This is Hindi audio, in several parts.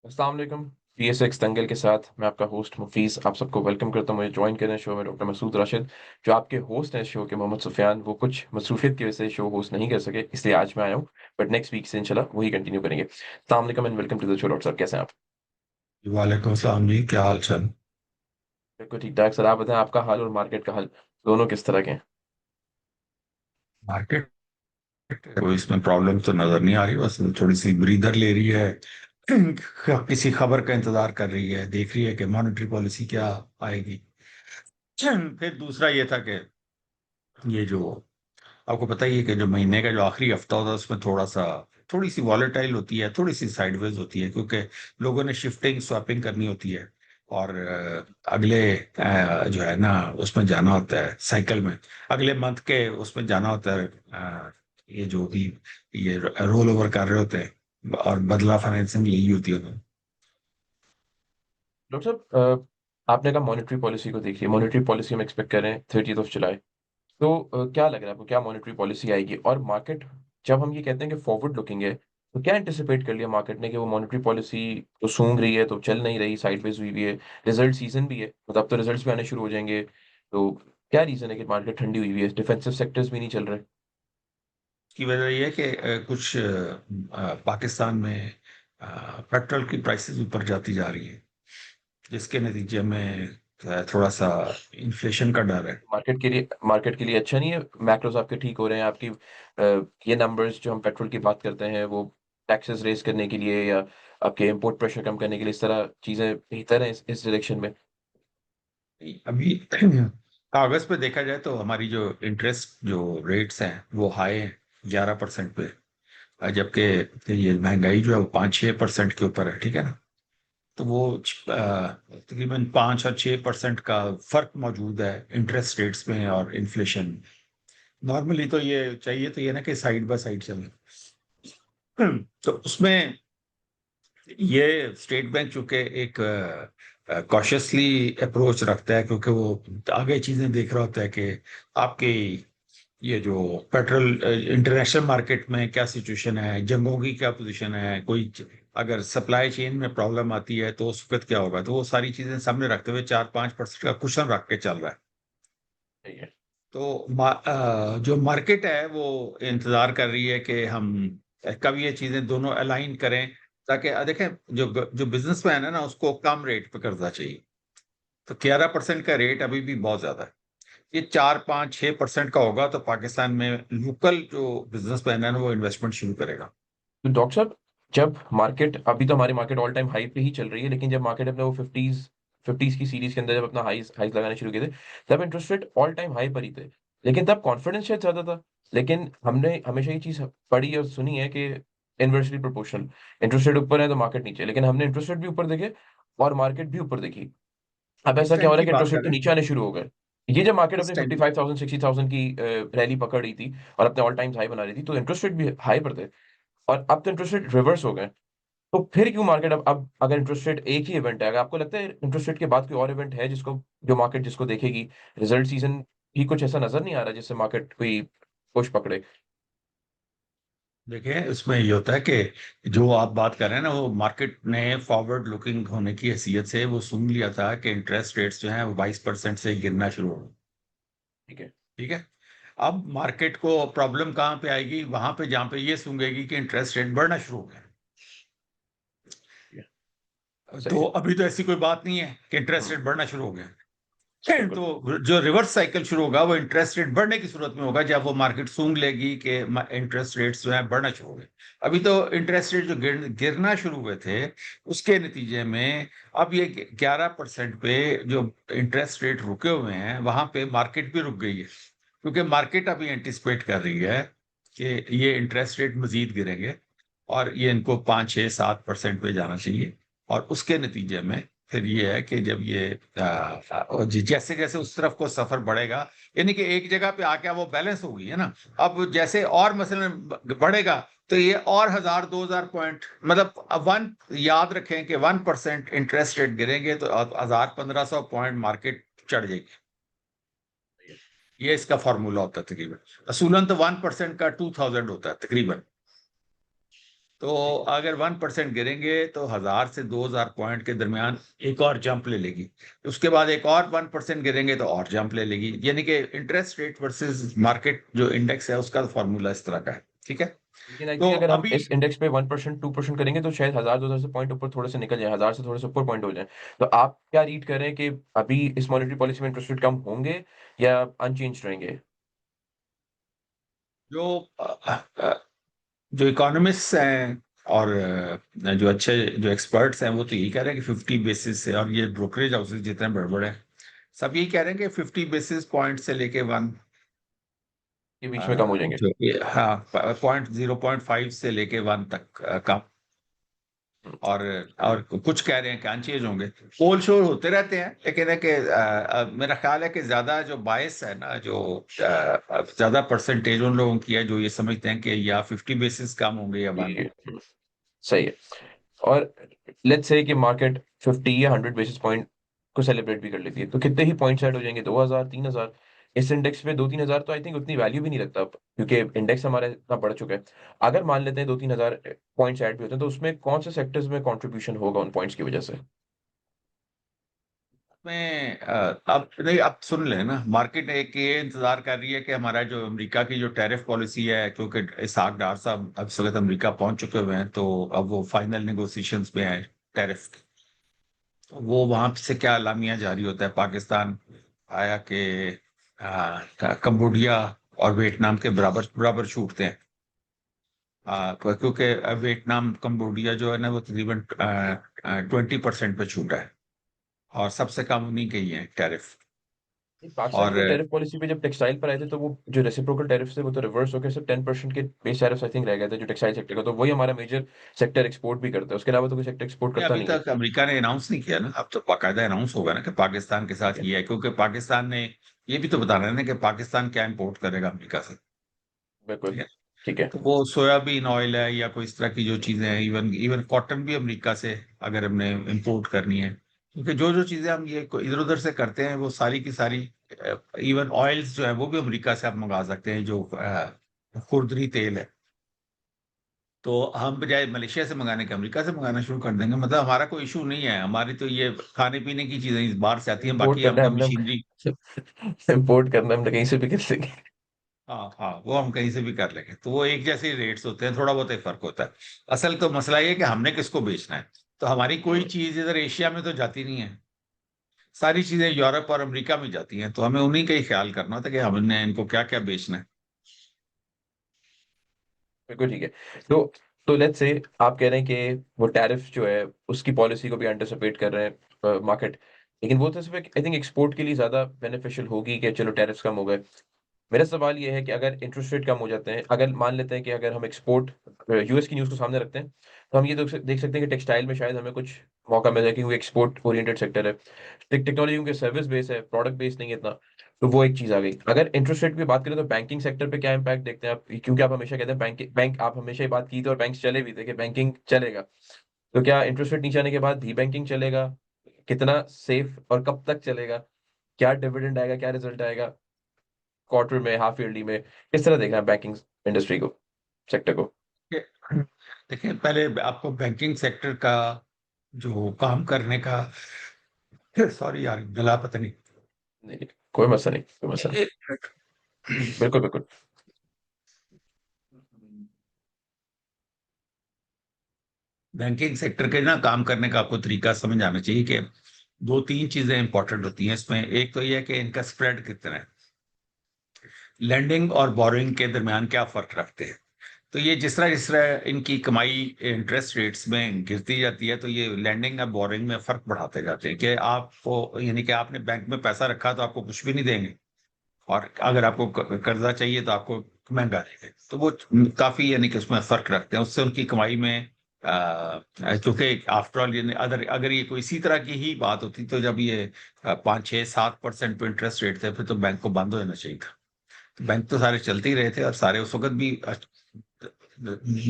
अस्सलाम वालेकुम। PSX दंगल के साथ मैं आपका होस्ट मुफीस आप सबको वेलकम करता हूँ। मुझे ज्वाइन करने शो में डॉक्टर मसूद राशिद, जो आपके होस्ट हैं शो के, मोहम्मद सुफियान। वो कुछ मसरूफियत की वजह से शो होस्ट नहीं कर सके, इसलिए आज मैं आया हूँ। बट नेक्स्ट वीक से इंशाल्लाह वही कंटिन्यू करेंगे। अस्सलाम वालेकुम and welcome to the show. Doctor साहब कैसे हैं आप? वालेकुम सलाम जी, क्या हाल चाल। बिल्कुल ठीक ठाक सर। आप बताएं, आपका हाल और मार्केट का हाल दोनों किस तरह के हैं? मार्केट को इसमें प्रॉब्लम तो नजर नहीं आ रही, बस थोड़ी सी ब्रीदर ले रही है। किसी खबर का इंतजार कर रही है, देख रही है कि मॉनेटरी पॉलिसी क्या आएगी। फिर दूसरा ये था कि ये जो आपको पता ही है कि जो महीने का जो आखिरी हफ्ता होता है उसमें थोड़ी सी वॉलेटाइल होती है, थोड़ी सी साइडवेज होती है, क्योंकि लोगों ने शिफ्टिंग स्वैपिंग करनी होती है। और अगले जो है ना उसमें जाना होता है साइकिल में, अगले मंथ के उसमें जाना होता है। ये जो भी ये रोल ओवर कर रहे होते हैं और बदला फाइनेंसिंग यही होती है उन्हें। डॉक्टर साहब, आपने कहा मॉनेटरी पॉलिसी को देखिए। मॉनेटरी पॉलिसी हम एक्सपेक्ट कर रहे हैं 30 जुलाई। तो क्या लग रहा है आपको, क्या मॉनेटरी पॉलिसी आएगी? और मार्केट, जब हम ये कहते हैं कि फॉरवर्ड लुकिंग है, तो क्या एंटिसिपेट कर लिया मार्केट ने कि वो मॉनेटरी पॉलिसी तो सूंघ रही है, तो चल नहीं रही, साइडवेज हुई भी है। रिजल्ट सीजन भी है, मतलब अब तो रिजल्ट्स भी आने शुरू हो जाएंगे। तो क्या रीजन है कि मार्केट ठंडी हुई हुई है? डिफेंसिव सेक्टर्स भी नहीं चल रहे। की वजह ये है कि कुछ पाकिस्तान में पेट्रोल की प्राइसेस ऊपर जाती जा रही है, जिसके नतीजे में थोड़ा सा इन्फ्लेशन का डर है। मार्केट के लिए अच्छा नहीं है? मैक्रोज आपके ठीक हो रहे हैं? आपकी ये नंबर्स जो हम पेट्रोल की बात करते हैं, वो टैक्सेस रेस करने के लिए या आपके इम्पोर्ट प्रेशर कम करने के लिए, इस तरह चीजें बेहतर हैं इस डायरेक्शन में? अभी कागज पे देखा जाए तो हमारी जो इंटरेस्ट जो रेट्स हैं वो हाई हैं, 11% पे। जबकि ये महंगाई जो है वो 5-6% के ऊपर है, ठीक है ना। तो वो तकरीबन 5 और 6% का फर्क मौजूद है इंटरेस्ट रेट्स में और इन्फ्लेशन। नॉर्मली तो ये चाहिए तो ये ना कि साइड बाय साइड चले। तो उसमें ये स्टेट बैंक चूंकि एक कॉशियसली अप्रोच रखता है, क्योंकि वो आगे चीजें देख रहा होता है कि आपके ये जो पेट्रोल इंटरनेशनल मार्केट में क्या सिचुएशन है, जंगों की क्या पोजीशन है, अगर सप्लाई चेन में प्रॉब्लम आती है तो उस वक्त क्या होगा। तो वो सारी चीजें सामने रखते हुए 4-5% का कुशन रख के चल रहा है। सही है। तो जो मार्केट है वो इंतजार कर रही है कि हम कब ये चीजें दोनों अलाइन करें, ताकि देखें जो बिजनेसमैन है ना उसको कम रेट पे करना चाहिए। तो 11% का रेट अभी भी बहुत ज्यादा है। ये 4-5-6% का होगा तो पाकिस्तान में लोकल जो बिजनेसमैन है ना वो इन्वेस्टमेंट शुरू करेगा। तो डॉक्टर साहब, जब मार्केट, अभी तो हमारी मार्केट ऑल टाइम हाई पे ही चल रही है, लेकिन जब मार्केट अपने वो फिफ्टीज की सीरीज के अंदर जब अपना हाईज हाईज लगाने शुरू किए थे, तब interest rate all time high पर ही थे। लेकिन तब कॉन्फिडेंस शायद ज्यादा था। लेकिन हमने हमेशा ये चीज पढ़ी और सुनी है कि इन्वर्सली प्रोपोर्शनल, इंटरेस्ट रेट ऊपर है तो मार्केट नीचे। लेकिन हमने इंटरेस्ट रेट भी ऊपर देखे और मार्केट भी ऊपर देखी। अब किस ऐसा क्या टाइम हो रहा है की कि बात इंटरेस्ट कर रेट तो रहे हैं? नीचे आने शुरू हो गए। ये जब मार्केट किस अपने टाइम? 55,000 60,000 की रैली पकड़ रही थी और अपने ऑल टाइम हाई बना रही थी, तो इंटरेस्ट रेट भी हाई पर थे। और अब तो इंटरेस्ट रेट रिवर्स हो गए। तो फिर क्यों मार्केट अब अगर इंटरेस्ट रेट एक ही इवेंट है, अगर आपको लगता है इंटरेस्ट रेट के बाद कोई और इवेंट है जिसको, जो मार्केट जिसको देखेगी, रिजल्ट सीजन भी कुछ ऐसा नजर नहीं आ रहा जिससे मार्केट कोई पुश पकड़े? देखिए इसमें ये होता है कि जो आप बात कर रहे हैं ना वो मार्केट ने फॉरवर्ड लुकिंग होने की हैसियत से वो सुन लिया था कि इंटरेस्ट रेट्स जो हैं वो 22% से गिरना शुरू हो। ठीक है। ठीक है। अब मार्केट को प्रॉब्लम कहाँ पे आएगी, वहां पे जहां पे ये सूंघेगी कि इंटरेस्ट रेट बढ़ना शुरू हो गया। ठीक है। सही तो है। अभी तो ऐसी कोई बात नहीं है कि इंटरेस्ट हम्म। रेट बढ़ना शुरू हो गया। बिल्कुल। तो जो रिवर्स साइकिल शुरू होगा वो इंटरेस्ट रेट बढ़ने की सूरत में होगा, जब वो मार्केट सूंघ लेगी कि इंटरेस्ट रेट्स जो है बढ़ना शुरू हो गए। अभी तो इंटरेस्ट रेट जो गिरना शुरू हुए थे उसके नतीजे में अब ये 11% पे जो इंटरेस्ट रेट रुके हुए हैं वहां पे मार्केट भी रुक गई है, क्योंकि मार्केट अभी एंटिसिपेट कर रही है कि ये इंटरेस्ट रेट मजीद गिरेंगे और ये इनको 5-6-7% पे जाना चाहिए। और उसके नतीजे में फिर ये है कि जब ये जैसे जैसे उस तरफ को सफर बढ़ेगा, यानी कि एक जगह पे आके अब वो बैलेंस हो गई है ना। अब जैसे और मसलन बढ़ेगा तो ये और 1,000-2,000 पॉइंट, मतलब अब वन याद रखें कि 1% इंटरेस्ट रेट गिरेंगे तो 1,000-1,500 पॉइंट मार्केट चढ़ जाएगी। ये इसका फॉर्मूला होता है तकरीबन। असूलन तो 1% का 2,000 होता है तकरीबन। तो अगर 1% गिरेंगे तो 1000 से 2000 पॉइंट के दरमियान एक और जंप ले लेगी। उसके बाद एक और 1% गिरेंगे तो और जंप ले लेगी। यानी कि इंटरेस्ट रेट वर्सेस मार्केट जो इंडेक्स है उसका फॉर्मूला इस तरह का है। ठीक है। लेकिन आई तो थिंक अगर हम अभी इस इंडेक्स पे 1% 2% करेंगे तो शायद 1000 2000 से पॉइंट ऊपर थोड़े से निकल जाए, 1000 से थोड़े से ऊपर पॉइंट हो जाए। तो आप क्या रीड कर रहे हैं कि अभी इस मॉनेटरी पॉलिसी में इंटरेस्ट रेट कम होंगे या अनचेंज रहेंगे? जो जो इकोनॉमिस्ट हैं और जो अच्छे जो एक्सपर्ट्स हैं वो तो यही कह रहे हैं कि 50 बेसिस से, और ये ब्रोकरेज हाउसेज जितने बड़े बड़े हैं सब यही कह रहे हैं कि 50 बेसिस पॉइंट से लेके वन, के बीच में कम हो जाएंगे। जो कि हाँ 0.5 से लेके वन तक कम। हम्म, और और कुछ कह रहे हैं कि अनचेंज होंगे। पोल शोर होते रहते हैं, लेकिन है कि मेरा ख्याल है कि ज्यादा जो बायस है ना, जो ज्यादा परसेंटेज उन लोगों की है जो ये समझते हैं कि या 50 बेसिस कम होंगे या वन। ये सही है। और लेट्स से कि मार्केट 50 या 100 बेसिस पॉइंट को सेलिब्रेट भी कर लेती है, तो कितने ही पॉइंट्स ऐड हो जाएंगे? 2000 3000? इस इंडेक्स पे 2 3 हजार तो आई थिंक उतनी वैल्यू भी नहीं रखता अब, क्योंकि इंडेक्स हमारा इतना बढ़ चुका है। अगर मान लेते हैं 2 3 हजार पॉइंट्स ऐड भी होते हैं, तो उसमें कौन से सेक्टर्स में कंट्रीब्यूशन होगा उन पॉइंट्स की वजह से? में अब नहीं, अब सुन ले ना, मार्केट एक ये इंतजार कर रही है कि हमारा जो अमेरिका की जो टैरिफ पॉलिसी है, क्योंकि इसहाक डार साहब अब इस वक्त अमेरिका पहुंच चुके हुए हैं, तो अब वो फाइनल नेगोशिएशंस में है टैरिफ। वो वहां से क्या अलामिया जारी होता है। पाकिस्तान आया कि कंबोडिया और वियतनाम के बराबर बराबर छूटते हैं। क्योंकि वियतनाम कंबोडिया जो है ना वो तकरीबन 20% पे छूटा है, और सबसे कम उन्हीं के ही है टैरिफ। पाकिस्तान की और तो टैरिफ पॉलिसी पे जब टेक्सटाइल पर आए थे, तो वो जो रेसिप्रोकल टैरिफ थे वो तो रिवर्स होकर सिर्फ 10% के बेस टैरिफ आई थिंक रह गए थे जो टेक्सटाइल सेक्टर का, तो वही हमारा मेजर सेक्टर एक्सपोर्ट भी करता है, उसके अलावा तो कोई सेक्टर एक्सपोर्ट ये करता अभी नहीं है। तक अमेरिका ने अनाउंस नहीं किया ना, अब तो बाकायदा अनाउंस होगा ना कि पाकिस्तान के ठीक साथ है। ये है, क्योंकि पाकिस्तान ने ये भी तो बताना है ना कि पाकिस्तान क्या इंपोर्ट करेगा अमेरिका से। ठीक बिल्कुल। है। ठीक है। तो वो सोयाबीन ऑयल है या कोई इस तरह की जो चीजें हैं, इवन इवन कॉटन भी अमेरिका से अगर हमने इंपोर्ट करनी है, क्योंकि जो जो चीजें हम ये इधर उधर से करते हैं वो सारी की सारी, इवन ऑयल्स जो है वो भी अमेरिका से आप मंगा सकते हैं, जो खुरदरी तेल है। तो हम बजाय मलेशिया से मंगाने के अमेरिका से मंगाना शुरू कर देंगे। मतलब हमारा कोई इशू नहीं है, हमारी तो ये खाने पीने की चीजें इस बाहर से आती हैं, इम्पोर्ट बाकी करना है हमने हमने। मशीनरी। इम्पोर्ट करना है हमने कहीं से भी कर लेंगे। हाँ हाँ, वो हम कहीं से भी कर लेंगे, तो वो एक जैसे रेट्स होते हैं, थोड़ा बहुत ही फर्क होता है। असल तो मसला ये है कि हमने किसको बेचना है। तो हमारी कोई हम्म, चीज इधर एशिया में तो जाती नहीं है, सारी चीजें यूरोप और अमेरिका में जाती हैं, तो हमें उन्हीं का ही ख्याल करना होता है कि हमने इनको क्या क्या बेचना है। बिल्कुल ठीक है। तो लेट्स से आप कह रहे हैं कि वो टैरिफ जो है उसकी पॉलिसी को भी एंटिसिपेट कर रहे हैं मार्केट, लेकिन वो तो सिर्फ आई थिंक एक्सपोर्ट के लिए ज्यादा बेनिफिशियल होगी कि चलो टैरिफ्स कम हो गए। मेरा सवाल ये है कि अगर इंटरेस्ट रेट कम हो जाते हैं, अगर मान लेते हैं कि अगर हम एक्सपोर्ट यूएस की न्यूज़ को सामने रखते हैं, तो हम ये देख सकते हैं कि टेक्सटाइल में शायद हमें कुछ मौका मिल जाए, कि वो एक्सपोर्ट ओरिएंटेड सेक्टर है। टेक्नोलॉजी के सर्विस बेस है, प्रोडक्ट बेस नहीं है इतना। तो वो एक चीज आ गई। अगर इंटरेस्ट रेट की बात करें तो बैंकिंग सेक्टर पे क्या इम्पैक्ट देखते हैं आप? क्योंकि आप हमेशा कहते हैं बैंक आप हमेशा ही बात की थी और बैंक चले भी थे कि बैंकिंग चलेगा। तो क्या इंटरेस्ट रेट नीचे आने के बाद भी बैंकिंग चलेगा? कितना सेफ और कब तक चलेगा? क्या डिविडेंड आएगा, क्या रिजल्ट आएगा क्वार्टर में, हाफ ईयरली में? किस तरह देखना है बैंकिंग इंडस्ट्री को, सेक्टर को? देखिए, पहले आपको बैंकिंग सेक्टर का जो काम करने का, सॉरी यार गला पता नहीं। नहीं नहीं, कोई मसला नहीं, कोई मसला नहीं। एक मिनट। बिल्कुल बिल्कुल। बैंकिंग सेक्टर के ना काम करने का आपको तरीका समझ आना चाहिए कि दो तीन चीजें इंपॉर्टेंट होती हैं इसमें। एक तो ये है कि इनका स्प्रेड कितना है, लेंडिंग और बोरोइंग के दरमियान क्या फर्क रखते हैं। तो ये जिस तरह इनकी कमाई इंटरेस्ट रेट्स में गिरती जाती है, तो ये लैंडिंग और बोरिंग में फर्क बढ़ाते जाते हैं। कि आपको यानी कि आपने बैंक में पैसा रखा तो आपको कुछ भी नहीं देंगे, और अगर आपको कर्जा चाहिए तो आपको महंगा देंगे। तो वो काफी यानी कि उसमें फर्क रखते हैं, उससे उनकी कमाई में क्योंकि आफ्टर ऑल ये अगर अगर ये कोई इसी तरह की ही बात होती तो जब ये 5 6 7% पे इंटरेस्ट रेट थे, फिर तो बैंक को बंद हो जाना चाहिए था। तो बैंक तो सारे चलते ही रहे थे, और सारे उस वक्त भी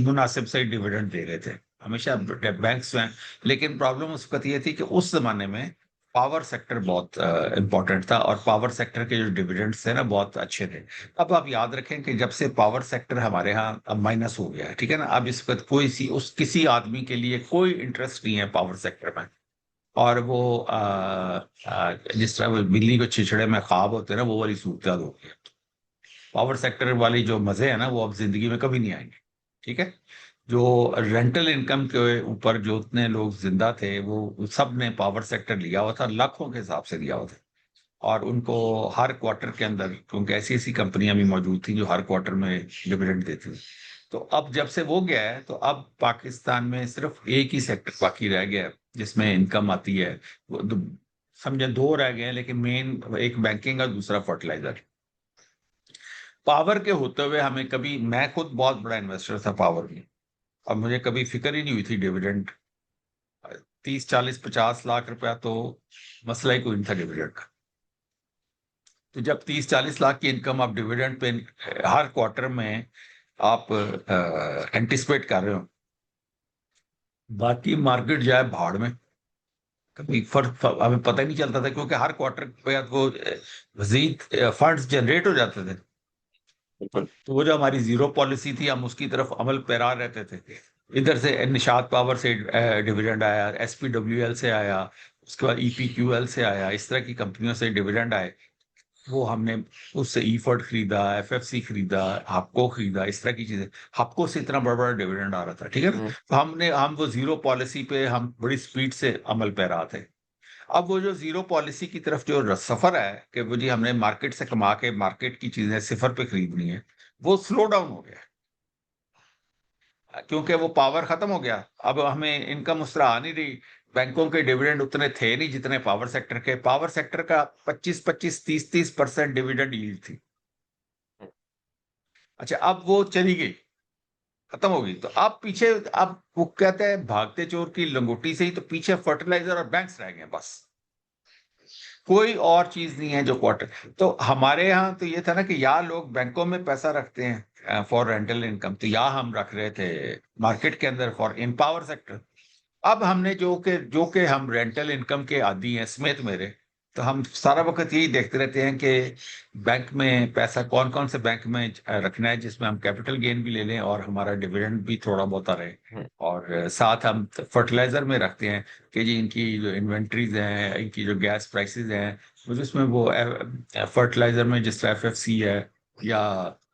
मुनासिब से डिविडेंड दे रहे थे हमेशा बैंक्स में। लेकिन प्रॉब्लम उस वक्त ये थी कि उस जमाने में पावर सेक्टर बहुत इंपॉर्टेंट था, और पावर सेक्टर के जो डिविडेंड्स थे ना बहुत अच्छे थे। अब आप याद रखें कि जब से पावर सेक्टर हमारे यहाँ अब माइनस हो गया है, ठीक है ना, अब इस वक्त कोई सी उस किसी आदमी के लिए कोई इंटरेस्ट नहीं है पावर सेक्टर में। और वो जिस तरह वो बिल्ली को छिछड़े में ख्वाब होते हैं ना, वो वाली सूरत हो गई है। पावर सेक्टर वाली जो मजे है ना वो अब जिंदगी में कभी नहीं आएंगे। ठीक है। जो रेंटल इनकम के ऊपर जो उतने लोग जिंदा थे वो सब ने पावर सेक्टर लिया हुआ था, लाखों के हिसाब से लिया हुआ था। और उनको हर क्वार्टर के अंदर, क्योंकि ऐसी ऐसी कंपनियां भी मौजूद थी जो हर क्वार्टर में डिविडेंड देती थी। तो अब जब से वो गया है तो अब पाकिस्तान में सिर्फ एक ही सेक्टर बाकी रह गया है जिसमें इनकम आती है। समझे दो रह गए हैं, लेकिन मेन एक बैंकिंग और दूसरा फर्टिलाइजर। पावर के होते हुए हमें कभी, मैं खुद बहुत बड़ा इन्वेस्टर था पावर में, और मुझे कभी फिक्र ही नहीं हुई थी डिविडेंड। 30 40 50 लाख रुपया तो मसला ही कोई नहीं था डिविडेंड का। तो जब 30 40 लाख की इनकम आप डिविडेंड पे हर क्वार्टर में आप एंटिसिपेट कर रहे हो, बाकी मार्केट जाए भाड़ में, कभी फर्क हमें पता ही नहीं चलता था, क्योंकि हर क्वार्टर पे वो मजीद फंड्स जनरेट हो जाते थे। बिल्कुल। तो वो जो हमारी जीरो पॉलिसी थी हम उसकी तरफ अमल पैरा रहते थे। इधर से निषाद पावर से डिविडेंड आया, एसपीडब्ल्यूएल से आया, उसके बाद ईपीक्यूएल से आया, इस तरह की कंपनियों से डिविडेंड आए। वो हमने उससे ईफर्ट खरीदा, एफएफसी खरीदा, हपको खरीदा, इस तरह की चीजें। हपको से इतना बड़ा बड़ा डिविडेंड आ रहा था, ठीक है ना। हम्म। तो हम वो जीरो पॉलिसी पे हम बड़ी स्पीड से अमल पैरा थे। अब वो जो जीरो पॉलिसी की तरफ जो सफर है कि वो जी हमने मार्केट से कमा के मार्केट की चीजें सिफर पे खरीदनी है, वो स्लो डाउन हो गया। क्योंकि वो पावर खत्म हो गया, अब हमें इनकम उस तरह आ नहीं रही। बैंकों के डिविडेंड उतने थे नहीं जितने पावर सेक्टर के। पावर सेक्टर का 25 25 30 30% डिविडेंड यील्ड थी। अच्छा, अब वो चली गई, खत्म हो गई। तो अब पीछे, अब वो कहते हैं भागते चोर की लंगोटी से ही, तो पीछे फर्टिलाइजर और बैंक्स रह गए बस। कोई और चीज नहीं है जो क्वार्टर। तो हमारे यहाँ तो ये था ना कि या लोग बैंकों में पैसा रखते हैं फॉर रेंटल इनकम, तो या हम रख रहे थे मार्केट के अंदर फॉर इन पावर सेक्टर। अब हमने जो कि हम रेंटल इनकम के आदी हैं समेत मेरे, तो हम सारा वक्त यही देखते रहते हैं कि बैंक में पैसा कौन कौन से बैंक में रखना है जिसमें हम कैपिटल गेन भी ले लें और हमारा डिविडेंड भी थोड़ा बहुत आ रहे। हम्म। और साथ हम फर्टिलाइजर में रखते हैं कि जी इनकी जो इन्वेंट्रीज हैं, इनकी जो गैस प्राइसेस हैं, वो जिसमें वो फर्टिलाइजर में जिस तरह एफएफसी है या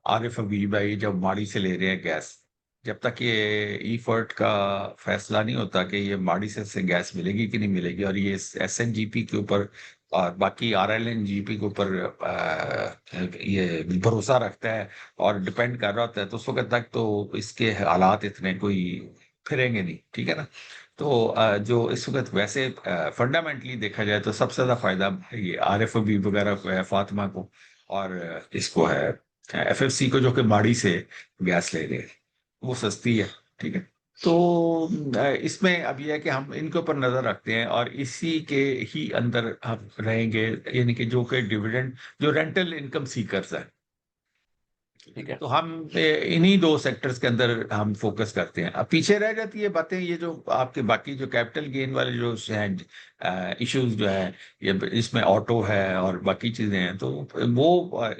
आरिफ हबीब भाई जब माड़ी से ले रहे हैं गैस, जब तक ये ई फर्ट का फैसला नहीं होता कि ये माड़ी से गैस मिलेगी कि नहीं मिलेगी, और ये एसएनजीपी के ऊपर और बाकी आरएलएनजीपी के ऊपर ये भरोसा रखता है और डिपेंड कर रहा होता है, तो उस वक्त तक तो इसके हालात इतने कोई फिरेंगे नहीं, ठीक है ना। तो जो इस वक्त वैसे फंडामेंटली देखा जाए तो सबसे ज्यादा फायदा ये आरएफओबी वगैरह को है, फातिमा को, और इसको है एफएफसी को, जो कि माड़ी से गैस ले रहे हैं, वो सस्ती है, ठीक है। तो इसमें अब यह है कि हम इनके ऊपर नजर रखते हैं और इसी के ही अंदर हम रहेंगे, यानी कि जो कि डिविडेंड, जो रेंटल इनकम सीकर्स है, ठीक है। तो हम इन्हीं दो सेक्टर्स के अंदर हम फोकस करते हैं। अब पीछे रह जाती है बातें, ये जो आपके बाकी जो कैपिटल गेन वाले जो हैं इश्यूज जो है, ये इसमें ऑटो है और बाकी चीजें हैं, तो वो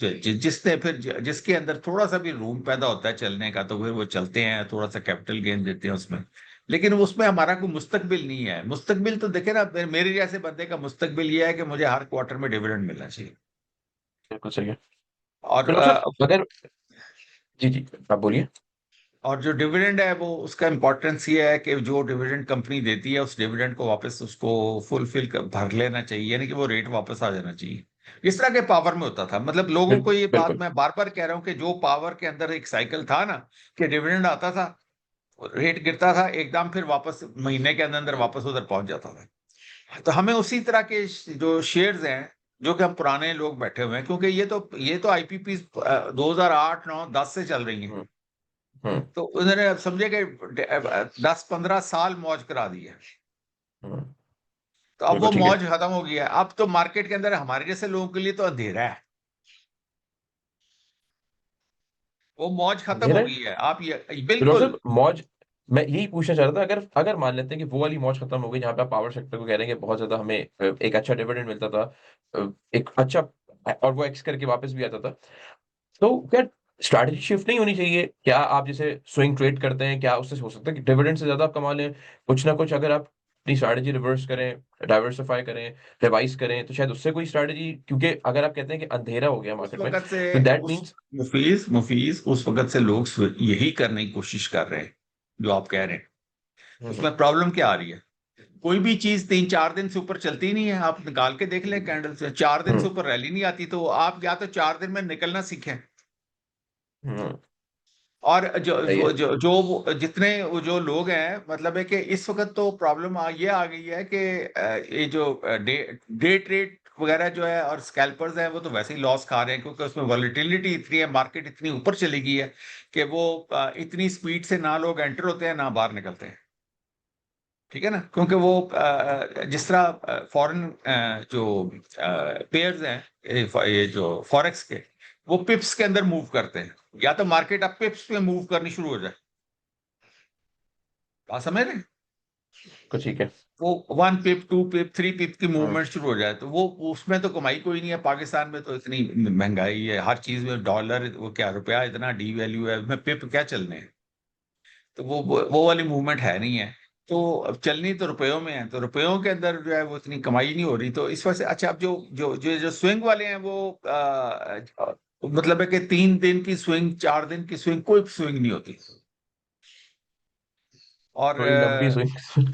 जिसने फिर जिसके अंदर थोड़ा सा भी रूम पैदा होता है चलने का, तो फिर वो चलते हैं, थोड़ा सा कैपिटल गेन देते हैं उसमें। लेकिन उसमें हमारा कोई मुस्तकबिल नहीं है। मुस्तकबिल तो देखे ना, मेरे जैसे बंदे का मुस्तकबिल ये है कि मुझे हर क्वार्टर में डिविडेंड मिलना चाहिए। बिल्कुल सही है। और तो डॉक्टर साहब अगर, जी जी, आप बोलिए। और जो डिविडेंड है वो उसका इंपॉर्टेंस ये है कि जो डिविडेंड कंपनी देती है उस डिविडेंड को वापस उसको फुलफिल भर लेना चाहिए, यानी कि वो रेट वापस आ जाना चाहिए। इस तरह के पावर में होता था, मतलब लोगों को ये बात बिल्कुल। मैं बार बार कह रहा हूँ कि जो पावर के अंदर एक साइकिल था ना, कि डिविडेंड आता था, रेट गिरता था एकदम, फिर वापस महीने के अंदर अंदर वापस उधर पहुंच जाता था। तो हमें उसी तरह के जो शेयर्स हैं, जो कि हम पुराने लोग बैठे हुए हैं, क्योंकि ये तो आईपीपी 2008 9 10 से चल रही हैं। हम्म। हम्म। तो उन्होंने अब समझे कि 10 15 साल मौज करा दी है। हम्म। तो अब बिल्कुल वो ठीक है। मौज खत्म हो गई है, अब तो मार्केट के अंदर हमारे जैसे लोगों के लिए तो अंधेरा है। वो मौज खत्म अंधेरा हो है। गई है, आप ये तो डॉक्टर बिल्कुल। साहब मौज, मैं यही पूछना चाह रहा था, अगर अगर मान लेते हैं कि वो वाली मौज खत्म हो गई जहाँ पे आप पावर सेक्टर को कह रहे हैं कि बहुत ज्यादा हमें एक अच्छा डिविडेंड मिलता था, एक अच्छा, और वो एक्स करके वापस भी आता था, तो क्या स्ट्रैटेजी शिफ्ट नहीं होनी चाहिए? क्या आप जैसे स्विंग ट्रेड करते हैं, क्या उससे हो सकता है कि डिविडेंड से ज्यादा आप कमा लें? कुछ ना कुछ अगर आप अपनी स्ट्रैटेजी रिवर्स करें, डाइवर्सिफाई करें, रिवाइज करें, तो शायद उससे कोई स्ट्रैटेजी, क्योंकि अगर आप कहते हैं कि अंधेरा हो गया उस मार्केट में, वक्त से तो दैट उस मीन्स। मुफीज उस वक्त से लोग यही करने की कोशिश कर रहे हैं जो आप कह रहे हैं। उसमें प्रॉब्लम क्या आ रही है? कोई भी चीज 3-4 दिन से ऊपर चलती नहीं है। आप निकाल के देख लें, कैंडल से 4 दिन से ऊपर रैली नहीं आती, तो आप या तो 4 दिन में निकलना सीखें। और सही है। जितने वो जो लोग हैं, मतलब है कि इस वक्त तो प्रॉब्लम ये आ गई है कि ये जो डे ट्रेड वगैरह जो है और स्कैल्पर्स हैं, वो तो वैसे ही लॉस खा रहे हैं, क्योंकि उसमें वॉलेटिलिटी इतनी है, मार्केट इतनी ऊपर चली गई है कि वो इतनी स्पीड से ना लोग एंटर होते हैं ना बाहर निकलते हैं। ठीक है ना, क्योंकि वो जिस तरह फॉरेन जो पेयर्स हैं, ये जो फॉरेक्स के, वो पिप्स के अंदर मूव करते हैं। या तो मार्केट अब पिप्स में मूव करनी शुरू हो जाए, बात समझ रहे हैं? कुछ ठीक है। वो 1 पिप, 2 पिप, 3 पिप की हम्म। मूवमेंट शुरू हो जाए, तो वो उसमें तो कमाई कोई नहीं है। पाकिस्तान में तो इतनी महंगाई है, हर चीज में डॉलर, वो क्या रुपया इतना डी वैल्यू है, में पिप क्या चलने हैं। तो वो वाली मूवमेंट है नहीं है। तो अब चलनी तो रुपयों में है, तो रुपयों के अंदर जो है वो इतनी कमाई नहीं हो रही, तो इस वजह से अच्छा, अब जो स्विंग वाले हैं वो मतलब है कि 3 दिन की स्विंग, 4 दिन की स्विंग, कोई स्विंग नहीं होती। और थोड़ी लंबी स्विंग।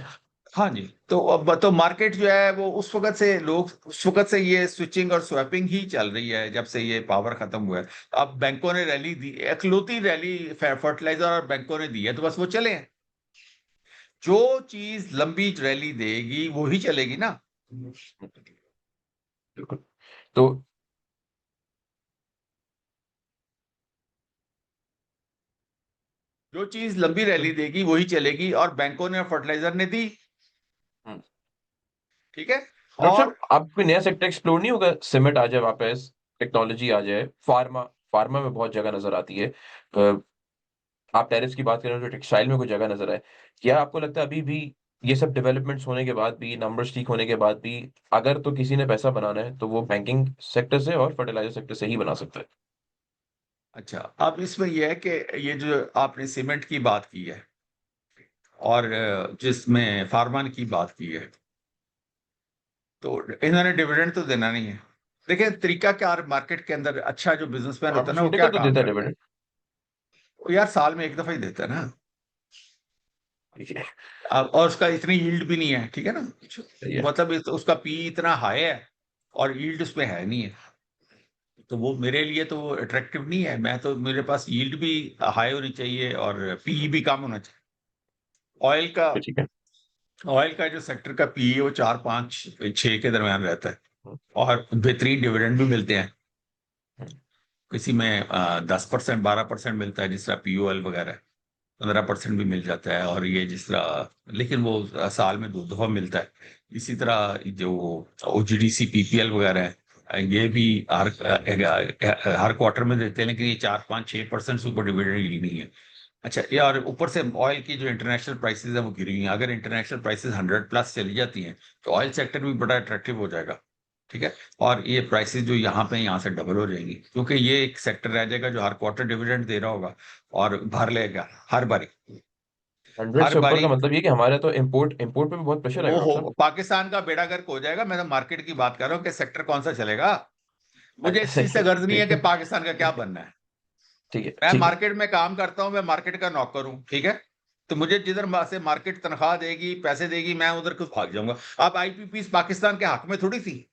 हाँ जी, तो अब तो मार्केट जो है वो उस वक्त से लोग, उस वक्त से ये स्विचिंग और स्वैपिंग ही चल रही है, जब से ये पावर खत्म हुआ है। अब बैंकों ने रैली दी, इकलौती रैली फर्टिलाइजर और बैंकों ने दी है, तो बस वो चले हैं। जो चीज लंबी रैली देगी वो ही चलेगी ना। बिल्कुल। तो जो चीज लंबी रैली देगी वही चलेगी, और बैंकों ने और फर्टिलाइजर ने दी। ठीक है। डॉक्टर और साहब, आप कोई नया सेक्टर एक्सप्लोर नहीं होगा? सीमेंट आ जाए वापस, टेक्नोलॉजी आ जाए, फार्मा, फार्मा में बहुत जगह नजर आती है। आप टैरिफ्स की बात करें तो टेक्सटाइल में कोई जगह नजर आए। क्या आपको लगता है अभी भी ये सब डेवलपमेंट्स होने के बाद भी, नंबर्स ठीक होने के बाद भी, अगर तो किसी ने पैसा बनाना है तो वो बैंकिंग सेक्टर से और फर्टिलाइजर सेक्टर से ही बना सकता है? अच्छा, अब इसमें यह है कि ये जो आपने सीमेंट की बात की है और जिसमें फार्मा की बात की है, तो इन्होंने डिविडेंड तो देना नहीं है। देखिए तरीका क्या, मार्केट के अंदर अच्छा जो बिजनेसमैन होता है ना, वो क्या फार्मास्यूटिकल तो काम देता है करता है? डिविडेंड। वो यार साल में एक दफा ही देता है ना। ठीक है। और उसका इतनी यील्ड भी नहीं है, ठीक है ना। सही है। मतलब उसका पी इतना हाई है और यील्ड उसमें है नहीं है, तो वो मेरे लिए तो वो अट्रैक्टिव नहीं है। मैं तो, मेरे पास यील्ड भी हाई होनी चाहिए और पी भी कम होना चाहिए। ऑयल का ठीक है। ऑयल का जो सेक्टर का पी है वो 4, 5, 6 के दरमियान रहता है, और बेहतरीन डिविडेंड भी मिलते हैं। किसी में 10%, 12% मिलता है, जिस तरह पीओएल वगैरह, 15% भी मिल जाता है। और ये जिस तरह, लेकिन वो साल में 2 दफा मिलता है। इसी तरह जो ओजीडीसी पीपीएल वगैरह है, ये भी हर क्वार्टर में देते हैं, लेकिन ये 4, 5, 6% से ऊपर डिविडेंड ही नहीं है। अच्छा, ये और ऊपर से ऑयल की जो इंटरनेशनल प्राइसेस है वो गिरी हुई हैं। अगर इंटरनेशनल प्राइसेस 100+ चली जाती हैं, तो ऑयल सेक्टर भी बड़ा अट्रैक्टिव हो जाएगा। ठीक है। और ये प्राइसेस जो यहाँ पे यहाँ से डबल हो जाएंगी, क्योंकि ये एक सेक्टर रह जाएगा जो हर क्वार्टर डिविडेंड दे रहा होगा और भर लेगा हर बारी। 100 हर से ऊपर बारी का मतलब ये कि हमारे तो इम्पोर्ट इम्पोर्ट पे भी बहुत प्रेशर आएगा वो डॉक्टर हो, पाकिस्तान का बेड़ा गर्क हो जाएगा। मैं तो मार्केट की बात कर रहा हूँ कि सेक्टर कौन सा चलेगा। मुझे साहब। इस चीज सही से है। गर्ज नहीं है ठीक कि है। पाकिस्तान का क्या बनना है। ठीक है। मैं ठीक है। मार्केट में काम करता हूँ, मैं मार्केट का नौकर हूँ, ठीक है। तो मुझे जिधर से मार्केट तनख्वाह देगी, पैसे देगी, मैं उधर कुछ भाग जाऊंगा। अब आईपीपीस पाकिस्तान के हक में थोड़ी थी,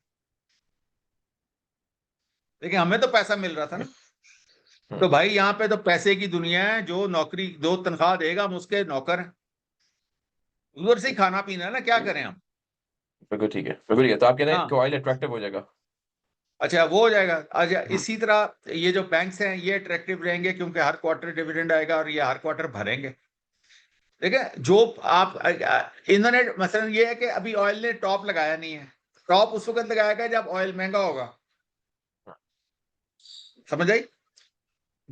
लेकिन हमें तो पैसा मिल रहा था ना। हम्म। तो भाई यहाँ पे तो पैसे की दुनिया है, जो नौकरी दो तनख्वाह देगा हम उसके नौकर हैं। उधर से ही खाना पीना है ना, क्या करें हम। बिल्कुल ठीक है, बिल्कुल ठीक है। तो आप कह रहे हैं कि हाँ, ऑयल अट्रैक्टिव हो जाएगा? अच्छा वो हो जाएगा। अच्छा, हम्म। इसी तरह ये जो बैंक्स हैं ये अट्रैक्टिव रहेंगे, क्योंकि हर क्वार्टर डिविडेंड आएगा और ये हर क्वार्टर भरेंगे। ठीक है। जो आप इन्होंने मसलन ये है कि अभी ऑयल ने टॉप लगाया नहीं है। टॉप उस वक्त लगाएगा जब ऑयल महंगा होगा। समझ आई?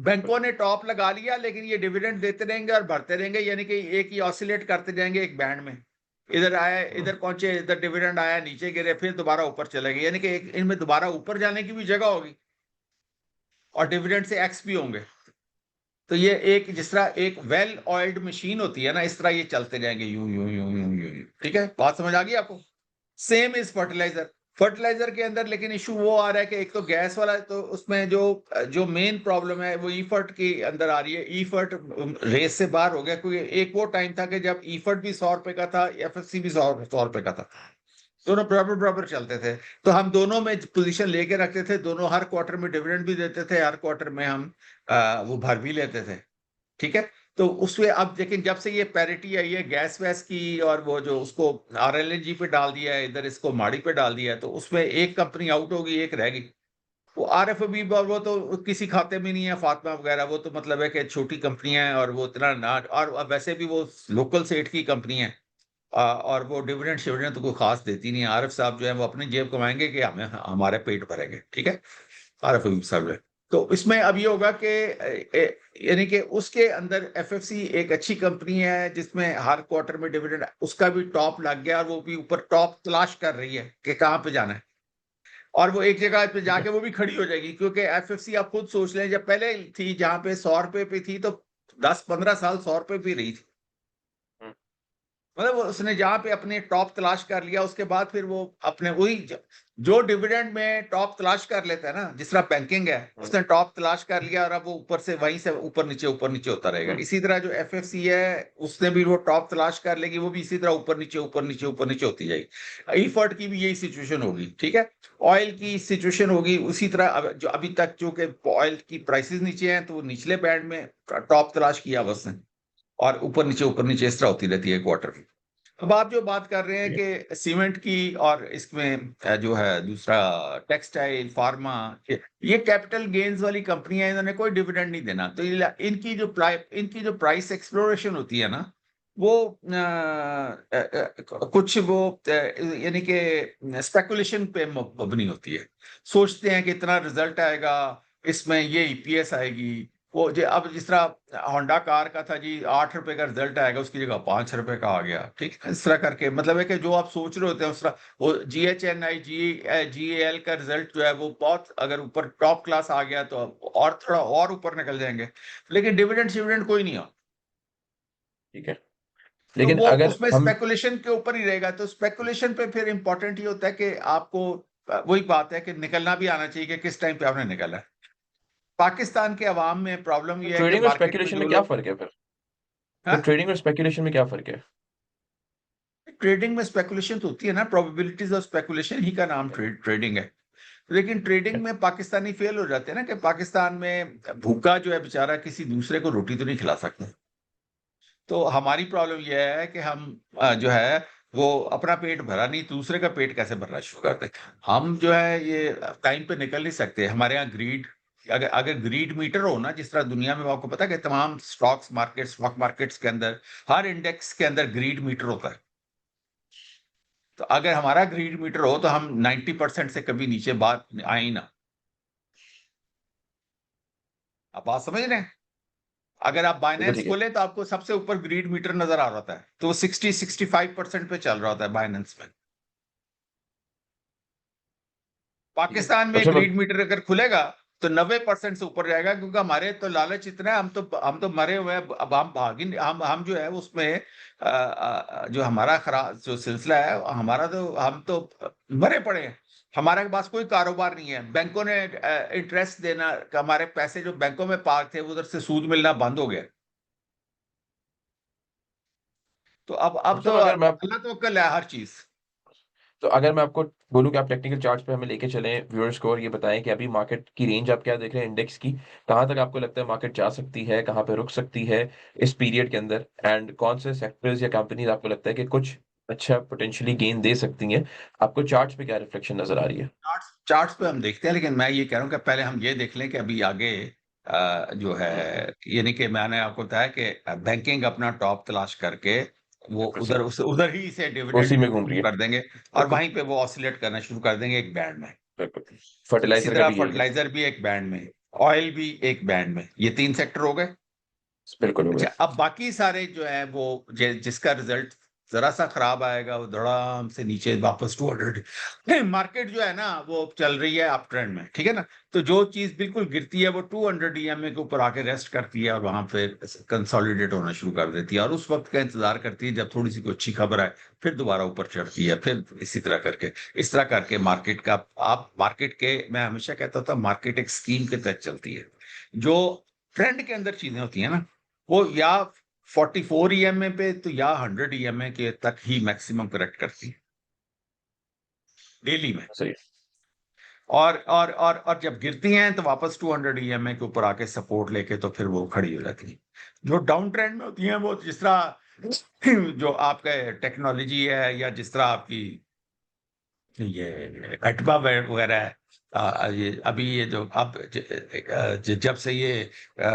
बैंकों ने टॉप लगा लिया, लेकिन ये डिविडेंड देते रहेंगे और भरते रहेंगे, यानी कि एक ही ऑसिलेट करते जाएंगे एक बैंड में। इधर आए, हम्म, इधर पहुंचे, इधर डिविडेंड आया, नीचे गिरे, फिर दोबारा ऊपर चले गए, यानी कि एक इनमें दोबारा ऊपर जाने की भी जगह होगी और डिविडेंड से एक्स भी होंगे। तो ये एक, जिस तरह एक वेल ऑयल्ड मशीन होती है ना, इस तरह ये चलते जाएंगे, यूं यूं यूं यूं यूं यूं। ठीक है, बात समझ आ गई आपको? Same is fertiliser. फर्टिलाइजर के अंदर लेकिन इशू वो आ रहा है कि एक तो गैस वाला है, तो उसमें जो जो मेन प्रॉब्लम है वो ईफर्ट की अंदर आ रही है। ईफर्ट रेस से बाहर हो गया, क्योंकि एक वो टाइम था कि जब ईफर्ट भी 100 रुपए का था, एफएससी भी 100 रुपए का था, दोनों बराबर बराबर चलते थे। तो हम दोनों में पोजीशन लेके रखते थे, दोनों हर क्वार्टर में डिविडेंड भी देते थे, हर क्वार्टर में हम वो भर भी लेते थे। ठीक है। तो उसमें अब लेकिन जब से ये पैरिटी आई है गैस वैस की, और वो जो उसको आरएलएनजी पे डाल दिया है, इधर इसको माड़ी पे डाल दिया है, तो उसमें एक कंपनी आउट होगी, एक रह गई। वो आरएफबी, वो तो किसी खाते में नहीं है, फातिमा वगैरह, वो तो मतलब है कि छोटी कंपनियां हैं, और वो इतना ना, और वैसे भी वो लोकल सेठ की कंपनी है। और वो डिविडेंड शिविडेंड तो कोई खास देती नहीं है। आरिफ साहब जो है वो अपनी जेब कमाएंगे कि हमें हमारे पेट भरेंगे। ठीक है, आरिफ अयूब साहब जो है। तो इसमें अब ये होगा कि यानी कि उसके अंदर एफएफसी एक अच्छी कंपनी है, जिसमें हर क्वार्टर में डिविडेंड, उसका भी टॉप लग गया, और वो भी ऊपर टॉप तलाश कर रही है कि कहाँ पे जाना है, और वो एक जगह पे ठीक है। जाके वो भी खड़ी हो जाएगी, क्योंकि एफएफसी आप खुद सोच लें, जब पहले थी जहां पे 100 रुपए पे थी, तो 10-15 साल 100 रुपए पे रही थी। हम्म, मतलब उसने जहां पे अपने टॉप तलाश कर लिया, उसके बाद फिर वो अपने वही जो डिविडेंड में टॉप तलाश कर लेता है ना, जिस तरह बैंकिंग है, हम्म, उसने टॉप तलाश कर लिया, और अब वो ऊपर से वहीं से ऊपर नीचे होता रहेगा। हम्म, इसी तरह जो एफएफसी है, उसने भी वो टॉप तलाश कर लेगी, वो भी इसी तरह ऊपर नीचे होती जाएगी। ईफर्ट की भी यही सिचुएशन होगी। ठीक है, ऑयल की सिचुएशन होगी उसी तरह। जो अभी तक जो कि ऑयल की प्राइसेस नीचे हैं, तो वो निचले बैंड में टॉप तलाश किया बस ने, और ऊपर नीचे इस तरह होती रहती है क्वार्टर की। अब आप जो बात कर रहे हैं ठीक है। कि सीमेंट की, और इसमें जो है दूसरा टेक्सटाइल, फार्मा, ये कैपिटल गेन्स वाली कंपनियां, इन्होंने कोई डिविडेंड नहीं देना, तो इनकी जो प्राइस एक्सप्लोरेशन होती है ना, वो कुछ वो यानी कि स्पेकुलेशन पे मबनी होती है। सोचते हैं कि इतना रिजल्ट आएगा, इसमें ये ईपीएस आएगी, वो जो अब जिस तरह होंडा कार का था जी, 8 रुपए का रिजल्ट आएगा, उसकी जगह 5 रुपए का आ गया। ठीक है, इस तरह करके मतलब है कि जो आप सोच रहे होते हैं उस तरह, वो GHNI GEL का रिजल्ट जो है वो बहुत, अगर ऊपर टॉप क्लास आ गया, तो और थोड़ा और ऊपर निकल जाएंगे, लेकिन डिविडेंड शिविडेंड कोई नहीं हो। ठीक है, तो लेकिन वो अगर उसमें हम स्पेकुलेशन के ऊपर ही रहेगा। तो स्पेकुलेशन पे फिर इंपॉर्टेंट ये होता है कि आपको वही बात है कि निकलना भी आना चाहिए कि किस टाइम पे आपने निकलना है। पाकिस्तान के अवाम में प्रॉब्लम ये है कि ट्रेडिंग और मार्केट में स्पेकुलेशन जो में क्या लोग, फर्क है फिर हाँ, ट्रेडिंग और स्पेकुलेशन में क्या फर्क है? ट्रेडिंग में स्पेकुलेशन तो होती है ना, प्रोबेबिलिटीज ऑफ स्पेकुलेशन ही का नाम ट्रेडिंग है। लेकिन ट्रेडिंग में पाकिस्तानी फेल हो जाते हैं ना, कि पाकिस्तान में भूखा जो है बेचारा किसी दूसरे को रोटी तो नहीं खिला सकता। तो हमारी प्रॉब्लम यह है कि हम जो है वो अपना पेट भरा नहीं, दूसरे का पेट कैसे भरना शुरू करते हैं। हम जो है ये टाइम पे निकल नहीं सकते, हमारे यहाँ ग्रीड, अगर अगर ग्रीड मीटर हो ना, जिस तरह दुनिया में आपको पता है कि तमाम स्टॉक मार्केट्स के अंदर, हर इंडेक्स के अंदर ग्रीड मीटर होता है। तो अगर हमारा ग्रीड मीटर हो, तो हम 90% से कभी नीचे बात आए ही ना। आप बात समझ रहे हैं? अगर आप बिल्कुल बाइनेंस ठीक है। खोलें, तो आपको सबसे ऊपर ग्रीड मीटर नजर आ रहा होता है, तो वो 65% पे चल रहा होता है बाइनेंस में। ठीक है, पाकिस्तान में अच्छा ग्रीड मीटर अगर खुलेगा, तो 90% से ऊपर जाएगा, क्योंकि हमारे तो लालच इतना है, हम तो मरे हुए हैं। अब हम भागी, हम जो है उसमें जो हमारा खराब जो सिलसिला है हमारा, तो हम तो मरे पड़े हैं। हमारे पास कोई कारोबार नहीं है, बैंकों ने इंटरेस्ट देना, हमारे पैसे जो बैंकों में पार्क थे उधर से सूद मिलना बंद हो गया। तो अब अच्छा, तो तो अगर मैं अल्लाह तवक्कल है हर चीज। तो अगर मैं आपको बोलूं कि आप टेक्निकल चार्ट्स पे हमें लेके चलें व्यूअर्स को, और ये बताएं कि अभी मार्केट की रेंज आप क्या देख रहे हैं इंडेक्स की, कहाँ तक आपको लगता है मार्केट जा सकती है, कहाँ पे रुक सकती है इस पीरियड के अंदर, एंड कौन से सेक्टर्स या कंपनीज आपको लगता है कि कुछ अच्छा पोटेंशियली गेन दे सकती हैं, आपको चार्ट्स पे क्या रिफ्लेक्शन नजर आ रही है? चार्ट्स पे हम देखते हैं, लेकिन मैं ये कह रहा हूँ कि पहले हम ये देख लें कि अभी आगे जो है, यानी कि मैंने आपको बताया कि बैंकिंग अपना टॉप तलाश करके वो बिल्कुल सही। उधर ही से डिविडेंड उसी में देना घूम रही शुरू है। कर देंगे, और बिल्कुल। वहीं पे वो ऑसिलेट करना शुरू कर देंगे एक बैंड में। बिल्कुल। इसी फर्टिलाइजर का तरह भी यही है। फर्टिलाइजर भी एक बैंड में। ऑयल भी एक बैंड में, ये 3 सेक्टर हो गए। बिल्कुल हो अच्छा, गया। अब बाकी सारे जो है वो जिसका रिजल्ट जरा सा खराब आएगा वो धड़ाम से नीचे वापस 200। मार्केट जो है ना वो चल रही है अप ट्रेंड में, ठीक है ना। तो जो चीज बिल्कुल गिरती है वो 200 ईएमए के ऊपर आके रेस्ट करती है और वहां पे कंसोलिडेट होना शुरू कर देती है, और उस वक्त का इंतजार करती है जब थोड़ी सी कोई अच्छी खबर आए, फिर दोबारा ऊपर चढ़ती है, फिर इसी तरह करके, इस तरह करके मार्केट का, आप मार्केट के, मैं हमेशा कहता था मार्केट एक स्कीम के तहत चलती है। जो ट्रेंड के अंदर चीजें होती है ना, वो या 44 ईएमए पे तो या 100 ईएमए के तक ही मैक्सिमम करेक्ट करती है डेली में। सही है। और जब गिरती हैं तो वापस 200 ईएमए के ऊपर आके सपोर्ट लेके तो फिर वो खड़ी हो जाती है। जो डाउन ट्रेंड में होती हैं वो जिस तरह जो आपका टेक्नोलॉजी है, या जिस तरह आपकी ये अटबा वगैरह है, ये अभी ये जो अब जब से ये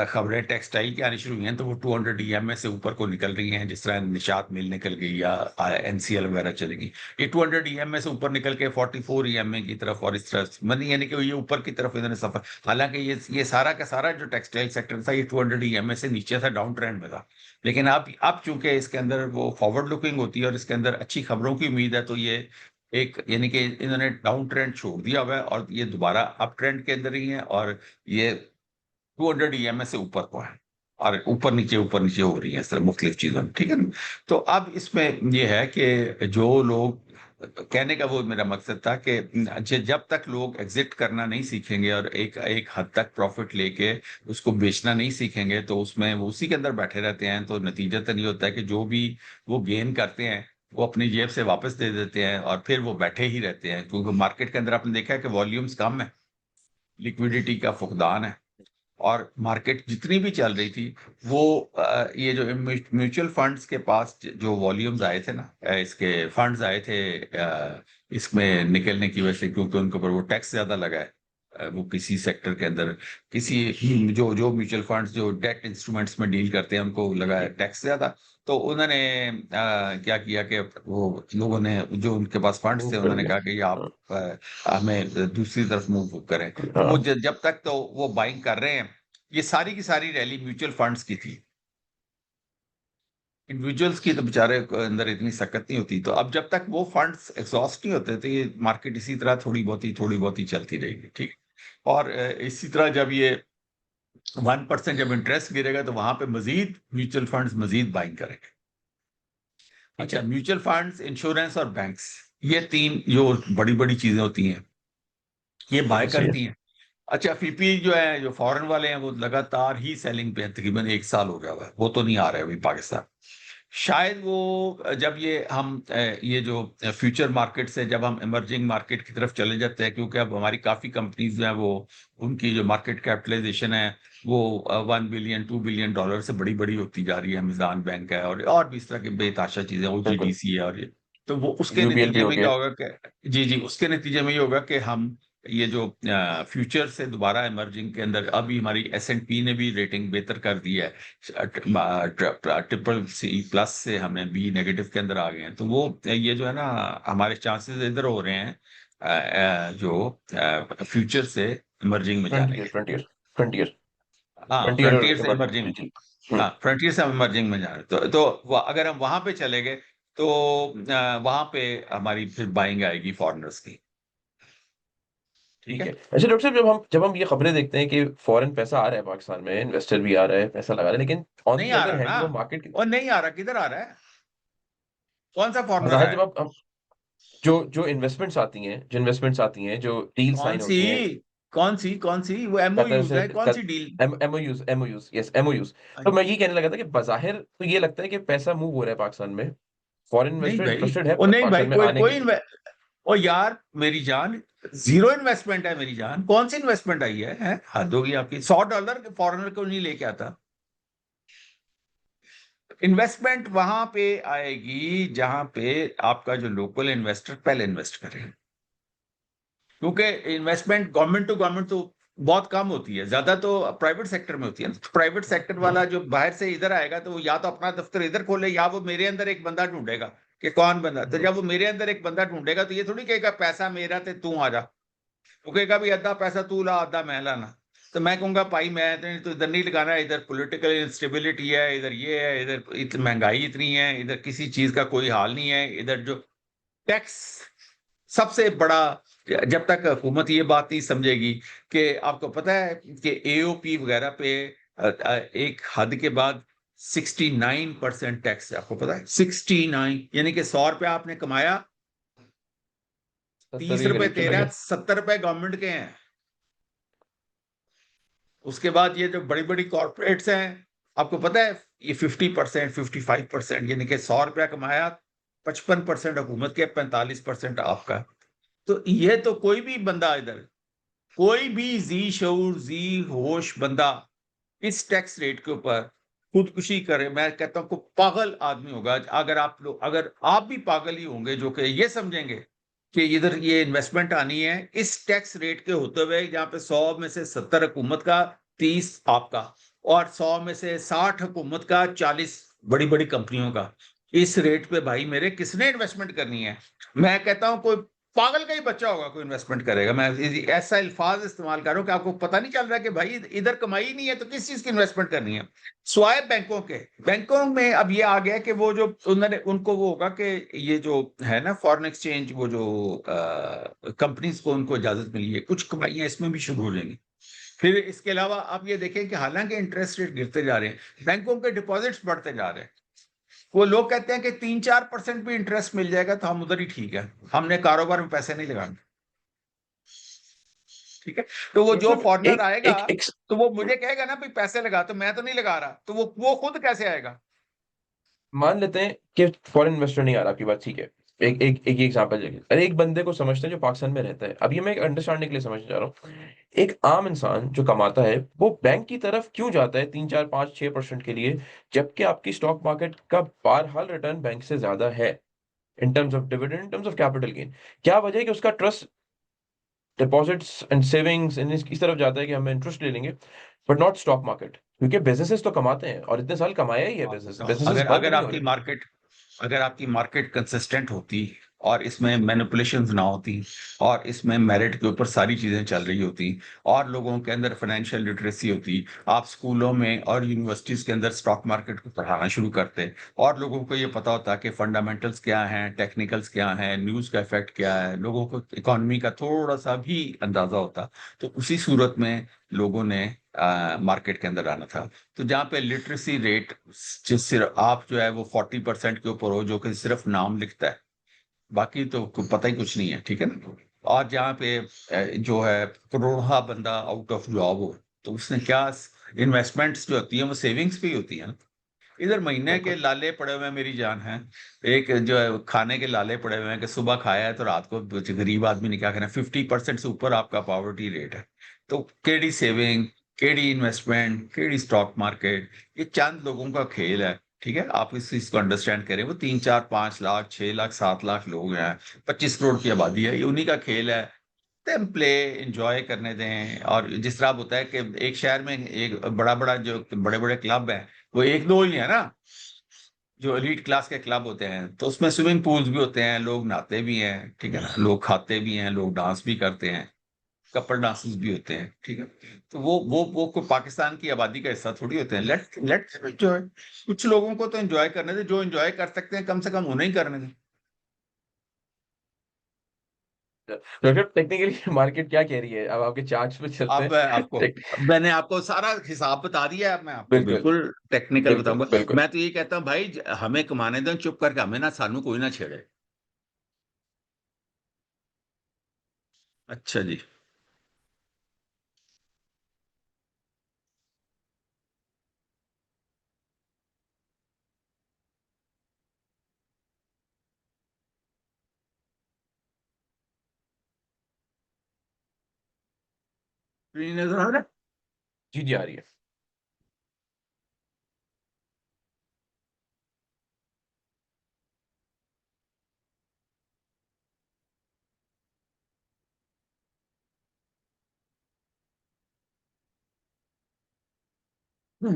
खबरें टेक्सटाइल की आनी शुरू हुई हैं तो वो 200 ईएमए से ऊपर को निकल रही हैं, जिस तरह निशात मिल निकल गई या एनसीएल वगैरह चलेगी। ये 200 ईएमए से ऊपर निकल के 44 ईएमए की तरफ, और इस तरह मनी यानी कि ये ऊपर की तरफ इन्होंने सफर, हालांकि ये सारा का सारा जो टेक्सटाइल सेक्टर था ये 200 ईएमए से नीचे था, डाउन ट्रेंड में था। लेकिन अब चूंकि इसके अंदर वो फॉरवर्ड लुकिंग होती है और इसके अंदर अच्छी खबरों की उम्मीद है, तो ये एक यानी कि इन्होंने डाउन ट्रेंड छोड़ दिया हुआ है और ये दोबारा अप ट्रेंड के अंदर ही है, और ये 200 ईएमएस से ऊपर को है, और ऊपर नीचे हो रही है इस तरह मुख्तलिफ चीजों में, ठीक है ना। तो अब इसमें ये है कि जो लोग, कहने का वो मेरा मकसद था कि जब तक लोग एग्जिट करना नहीं सीखेंगे और एक एक हद तक प्रॉफिट लेके उसको बेचना नहीं सीखेंगे, तो उसमें वो उसी के अंदर बैठे रहते हैं, तो नतीजा तो नहीं होता है कि जो भी वो गेन करते हैं वो अपनी जेब से वापस दे देते हैं और फिर वो बैठे ही रहते हैं, क्योंकि मार्केट के अंदर आपने देखा है कि वॉल्यूम्स कम है, लिक्विडिटी का फुकदान है, और मार्केट जितनी भी चल रही थी वो ये जो म्यूचुअल फंड्स के पास जो वॉल्यूम्स आए थे ना, इसके फंड्स आए थे इसमें निकलने की वजह से, क्योंकि उनके ऊपर वो टैक्स ज्यादा लगा है। वो किसी सेक्टर के अंदर किसी जो जो म्यूचुअल फंड्स जो डेट इंस्ट्रूमेंट्स में डील करते हैं उनको लगा है टैक्स ज्यादा। तो उन्होंने क्या किया कि वो लोगों ने जो उनके पास फंड्स थे मूव कर उन्होंने कहा कि आप दिया। हमें दूसरी तरफ मूव करें। हाँ तो वो हाँ। जब तक तो वो बाइंग कर रहे हैं, ये सारी की सारी रैली म्यूचुअल फंड्स की थी। इंडिविजुअल्स की तो बेचारे के अंदर इतनी सकत नहीं होती, तो अब जब तक वो फंड्स एग्जॉस्ट नहीं होते तो ये मार्केट इसी तरह थोड़ी बहुत ही चलती रहेगी, ठीक। और इसी तरह जब ये 1% जब इंटरेस्ट गिरेगा तो वहां पे मजीद म्यूचुअल फंड्स मजीद बाइंग करेंगे। ठीक अच्छा, है। म्यूचुअल फंड्स, इंश्योरेंस और बैंक्स, ये तीन जो बड़ी बड़ी चीजें होती हैं ये बाय बिल्कुल सही है। करती हैं। अच्छा, पीपी जो है, जो फॉरेन वाले हैं वो लगातार ही सेलिंग पे हैं, तकरीबन 1 साल हो गया हुआ है, वो तो नहीं आ रहे अभी पाकिस्तान। शायद वो जब ये जो फ्यूचर मार्केट से जब हम इमर्जिंग मार्केट की तरफ चले जाते हैं, क्योंकि अब हमारी काफी कंपनीज जो है वो उनकी जो मार्केट कैपिटलाइजेशन है वो 1 बिलियन $2 बिलियन से बड़ी बड़ी होती जा रही है। अमेजन बैंक है और भी इस तरह की बेताशा चीजें, बिल्कुल। ओजीडीसी है, और ये तो वो उसके यूबीएल भी नतीजे हो में गया। क्या होगा कि जी जी, उसके नतीजे में ये होगा कि हम ये जो फ्यूचर से दोबारा इमर्जिंग के अंदर, अभी हमारी S&P ने भी रेटिंग बेहतर कर दी है, CCC+ से हमें बी नेगेटिव के अंदर आ गए हैं, तो वो ये जो है ना हमारे चांसेस इधर हो रहे हैं जो फ्यूचर से इमर्जिंग में जाने फ्रंटियर के। फ्रंटियर फ्रंटियर हाँ, फ्रंटियर और फ्रंटियर से जी इमर्जिंग। जी। हाँ, फ्रंटियर से हम इमर्जिंग में जा रहे हैं, अगर हम वहां पे चले गए तो वहां पे हमारी फिर बाइंग आएगी फॉरेनर्स की, ठीक ठीक है। है। वैसे डॉक्टर साहब जब हम ये खबरें देखते हैं कि फॉरेन पैसा आ रहा है पाकिस्तान में, इन्वेस्टर भी आ रहा है, पैसा लगा रहा है, लेकिन ऑन नहीं दी आ अदर रहा हैंड ना, वो मार्केट और नहीं आ रहा, किधर आ रहा है, कौन सा फॉरेनर बाहर है? जब आप जो जो इन्वेस्टमेंट्स आती हैं, जो डील कौन साइन सी होती हैं कौन सी वो कतर एमओयूज से, है, कौन सी डील? MoUs yes MoUs. तो मैं ये कहने लगा था कि बाहिर तो ये लगता है कि पैसा मूव हो रहा है पाकिस्तान में, फॉरेन नहीं इन्वेस्टर भाई, इंटरेस्टेड है वो नहीं भाई, पाकिस्तान में कोई आने के कोई लिए। ओ यार मेरी जान, जीरो इन्वेस्टमेंट है मेरी जान, कौन सी इन्वेस्टमेंट आई है? हद होगी आपकी, $100 के फॉरेनर को नहीं लेके आता। इन्वेस्टमेंट वहां पे आएगी जहां पे आपका जो लोकल इन्वेस्टर पहले इन्वेस्ट करे, क्योंकि इन्वेस्टमेंट गवर्नमेंट टू गवर्नमेंट तो बहुत कम होती है, ज्यादा तो प्राइवेट सेक्टर में होती है। प्राइवेट सेक्टर वाला जो बाहर से इधर आएगा तो वो या तो अपना दफ्तर इधर खोले, या वो मेरे अंदर एक बंदा ढूंढेगा कि कौन बंदा, तो जब वो मेरे अंदर एक बंदा ढूंढेगा तो ये थोड़ी कहेगा पैसा मेरा ते तू आ जा, वो कहेगा भी अद्धा पैसा तू ला आधा मैं लाना। तो मैं कहूंगा भाई मैं तो इधर नहीं लगाना, इधर पॉलिटिकल इंस्टेबिलिटी है, इधर ये है, इधर महंगाई इतनी है, इधर किसी चीज का कोई हाल नहीं है, इधर जो टैक्स सबसे बड़ा, जब तक हुकूमत ये बात नहीं समझेगी कि आपको पता है कि एओपी वगैरह पे एक हद के बाद 69% टैक्स है, आपको पता है 69, यानी कि 100 रुपया आपने कमाया, 70 30 के रुपए करीब चला तेरा, गया। 70 रुपए गवर्नमेंट के हैं। उसके बाद ये जो बड़ी बड़ी कॉर्पोरेट्स हैं, आपको पता है ये 50%, 55%, यानी कि 100 रुपया कमाया, 55% हुकूमत के, 45% आपका। तो ये तो कोई भी बंदा इधर, कोई भी जी शऊर जी होश बंदा इस टैक्स रेट के ऊपर खुदकुशी करे, मैं कहता हूँ को पागल आदमी होगा। अगर आप लोग, अगर आप भी पागल ही होंगे जो कि ये समझेंगे कि इधर ये इन्वेस्टमेंट आनी है इस टैक्स रेट के होते हुए, जहाँ पे 100 में से 70 हुकूमत का, 30 आपका, और 100 में से 60 हुकूमत का, 40 बड़ी बड़ी कंपनियों का। इस रेट पे भाई मेरे किसने इन्वेस्टमेंट करनी है? मैं कहता हूँ कोई पागल का ही बच्चा होगा कोई इन्वेस्टमेंट करेगा। मैं ऐसा अल्फाज इस्तेमाल कर रहा हूं कि आपको पता नहीं चल रहा कि भाई इधर कमाई ही नहीं है तो किस चीज की इन्वेस्टमेंट करनी है। स्वाय बैंकों के, बैंकों में अब ये आ गया कि वो जो उन्होंने उनको वो होगा कि ये जो है ना फॉरेन एक्सचेंज, वो जो कंपनीज को उनको इजाजत मिली है, कुछ कमाइयां इसमें भी शुरू हो जाएंगी। फिर इसके अलावा आप ये देखें कि हालांकि इंटरेस्ट रेट गिरते जा रहे हैं, बैंकों के डिपॉजिट्स बढ़ते जा रहे हैं। वो लोग कहते हैं कि 3-4% भी इंटरेस्ट मिल जाएगा तो हम उधर ही ठीक है, हमने कारोबार में पैसे नहीं लगाने। ठीक है, तो वो जो मतलब फॉरेनर एक आएगा एक एक तो वो मुझे कहेगा ना भाई पैसे लगा, तो मैं तो नहीं लगा रहा, तो वो खुद कैसे आएगा? मान लेते हैं कि फॉरेन इन्वेस्टर नहीं आ रहा, आपकी बात ठीक है। एक एक एक एग्जांपल लेंगे, अरे एक बंदे को समझते हैं जो पाकिस्तान में रहता है, अब ये मैं एक अंडरस्टैंडिंग के लिए समझना चाह रहा हूँ। एक आम इंसान जो कमाता है वो बैंक की तरफ क्यों जाता है 3 4 5 6% के लिए, जबकि आपकी स्टॉक मार्केट का बहरहाल रिटर्न बैंक से ज्यादा है, in terms of dividend, in terms of capital gain. क्या वजह है कि उसका trust deposits and savings in इस तरफ जाता है कि हम इंटरेस्ट ले लेंगे, बट नॉट स्टॉक मार्केट? क्योंकि बिजनेसेस तो कमाते हैं और इतने साल कमाया ही है, बिजनेस बिजनेसेस अगर बंद अगर नहीं हो आपकी रहे। मार्केट, अगर आपकी मार्केट कंसिस्टेंट होती और इसमें मैनिपुलेशंस ना होती और इसमें मेरिट के ऊपर सारी चीजें चल रही होती और लोगों के अंदर फाइनेंशियल लिटरेसी होती, आप स्कूलों में और यूनिवर्सिटीज के अंदर स्टॉक मार्केट को पढ़ाना शुरू करते और लोगों को ये पता होता कि फंडामेंटल्स क्या हैं, टेक्निकल्स क्या हैं, न्यूज का इफेक्ट क्या है, लोगों को इकोनॉमी का थोड़ा सा भी अंदाजा होता, तो उसी सूरत में लोगों ने मार्केट के अंदर आना था। तो जहाँ पे लिटरेसी रेट जिस सिर्फ आप जो है वो 40% के ऊपर हो, जो कि सिर्फ नाम लिखता है, बाकी तो पता ही कुछ नहीं है, ठीक है ना। और जहाँ पे जो है करोड़ों बंदा आउट ऑफ जॉब हो, तो उसने क्या, इन्वेस्टमेंट्स जो होती है वो सेविंग्स भी होती है ना। इधर महीने के बिल्कुल। लाले पड़े हुए हैं मेरी जान है, एक जो है खाने के लाले पड़े हुए हैं कि सुबह खाया है तो रात को गरीब आदमी ने क्या खाना, 50% से ऊपर आपका पॉवर्टी रेट है। तो KD saving, KD investment, KD stock market, ये चंद लोगों का खेल है। ठीक है, आप इस चीज को अंडरस्टैंड करें, वो 3 4 5 लाख 6 लाख 7 लाख लोग हैं, 25 करोड़ की आबादी है, ये उन्हीं का खेल है। देम प्ले, एंजॉय करने दें। और जिस तरह होता है कि एक शहर में एक बड़ा बड़ा जो बड़े बड़े क्लब है, वो एक दो ही है ना, जो एलीट क्लास के क्लब होते हैं, तो उसमें स्विमिंग पूल्स भी होते हैं, लोग नहाते भी हैं, ठीक है ना, लोग खाते भी हैं, लोग डांस भी करते हैं, कपल डांसेस भी होते हैं, ठीक है। तो वो कोई पाकिस्तान की आबादी का हिस्सा थोड़ी होते हैं। लेट लेट एंजॉय, कुछ लोगों को तो एंजॉय करने दे, जो एंजॉय कर सकते हैं कम से कम उन्हें ही करने दें। डॉक्टर, टेक्निकली मार्केट क्या कह रही है, अब आपके चार्ट्स पे चलते अब हैं। आपको, मैंने आपको सारा हिसाब बता दिया है, अब मैं आपको बिल्कुल बिल्कुल टेक्निकल बिल्कुल बताऊंगा। बिल्कुल। मैं तो ये कहता हूँ भाई हमें कमाने दें चुप करके, हमें ना, सानू कोई ना छेड़े। अच्छा जी। स्क्रीन नजर आ रहा है? जी जी, आ रही है।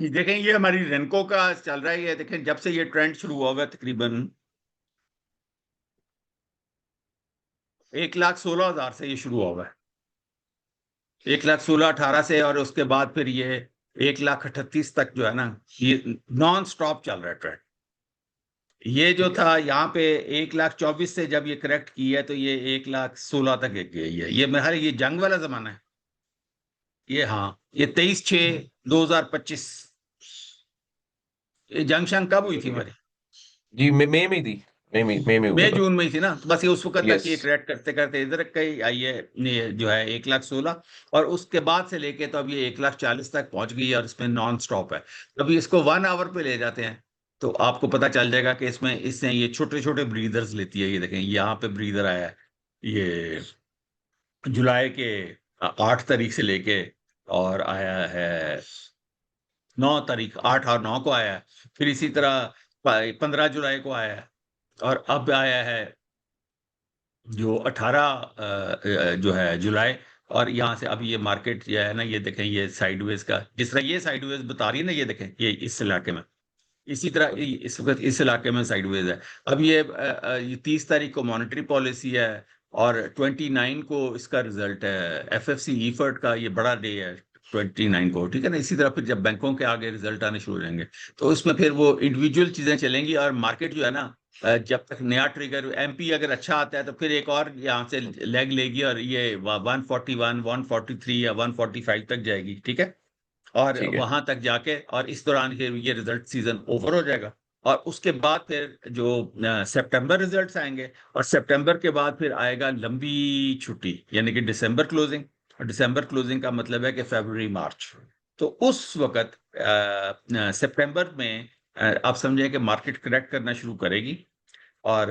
देखें ये हमारी रेनको का चल रहा है, ये देखें जब से ये ट्रेंड शुरू हुआ हुआ है तकरीबन 1,16,000 से ये शुरू हुआ हुआ है। 1,16,18 से, और उसके बाद फिर ये 1,38 तक जो है ना, ये नॉन स्टॉप चल रहा है ट्रेंड। ये जो ठीक है। था यहाँ पे 1,24 से जब ये करेक्ट की है, तो ये 1,16 तक एक गई है। ये मेरा ये जंग वाला जमाना है। ये, हाँ, ये 23/6/2025। ये जंग शंग कब हुई थी ठीक है। हमारी? जी, मई में ही थी। मई में हुआ मई था। जून में ही थी ना, तो बस ये उस वक्त तक यस। ये करेक्ट करते करते इधर कहीं आई है। ये जो है 1,16, और उसके बाद से लेके तो अब ये 1,40 तक पहुंच गई है, और इसमें नॉन स्टॉप है। अभी इसको 1 आवर पे ले जाते हैं, तो आपको पता चल जाएगा कि इसमें इसने ये छोटे छोटे ब्रीदर्स लेती है। ये देखें, यहाँ पे ब्रीदर आया है, ये जुलाई के 8 तारीख से लेके, और आया है 9 तारीख, 8 और 9 को आया है। फिर इसी तरह 15 जुलाई को आया है, और अब आया है जो 18 जो है जुलाई। और यहाँ से अब ये मार्केट जो है ना, ये देखें, ये साइडवेज का, जिस तरह ये साइडवेज बता रही है ना, ये देखें, ये इस इलाके में, इसी तरह इस वक्त इस इलाके में साइडवेज है। अब ये 30 तारीख को मॉनेटरी पॉलिसी है, और 29 को इसका रिजल्ट है, एफएफसी ईफर्ट का ये बड़ा डे है 29 को, ठीक है ना। इसी तरह फिर जब बैंकों के आगे रिजल्ट आने शुरू हो जाएंगे, तो उसमें फिर वो इंडिविजुअल चीजें चलेंगी, और मार्केट जो है ना, जब तक नया ट्रिगर एमपी अगर अच्छा आता है, तो फिर एक और यहाँ से लेग लेगी, और ये 141, 143 या 145 तक जाएगी, ठीक है। और ठीक है। वहां तक जाके, और इस दौरान फिर ये रिजल्ट सीजन ओवर हो जाएगा। और उसके बाद फिर जो सितंबर रिजल्ट्स आएंगे, और सितंबर के बाद फिर आएगा लंबी छुट्टी, यानी कि दिसंबर क्लोजिंग। और दिसंबर क्लोजिंग का मतलब है कि फरवरी मार्च। तो उस वक्त सितंबर में आप समझे कि मार्केट करेक्ट करना शुरू करेगी, और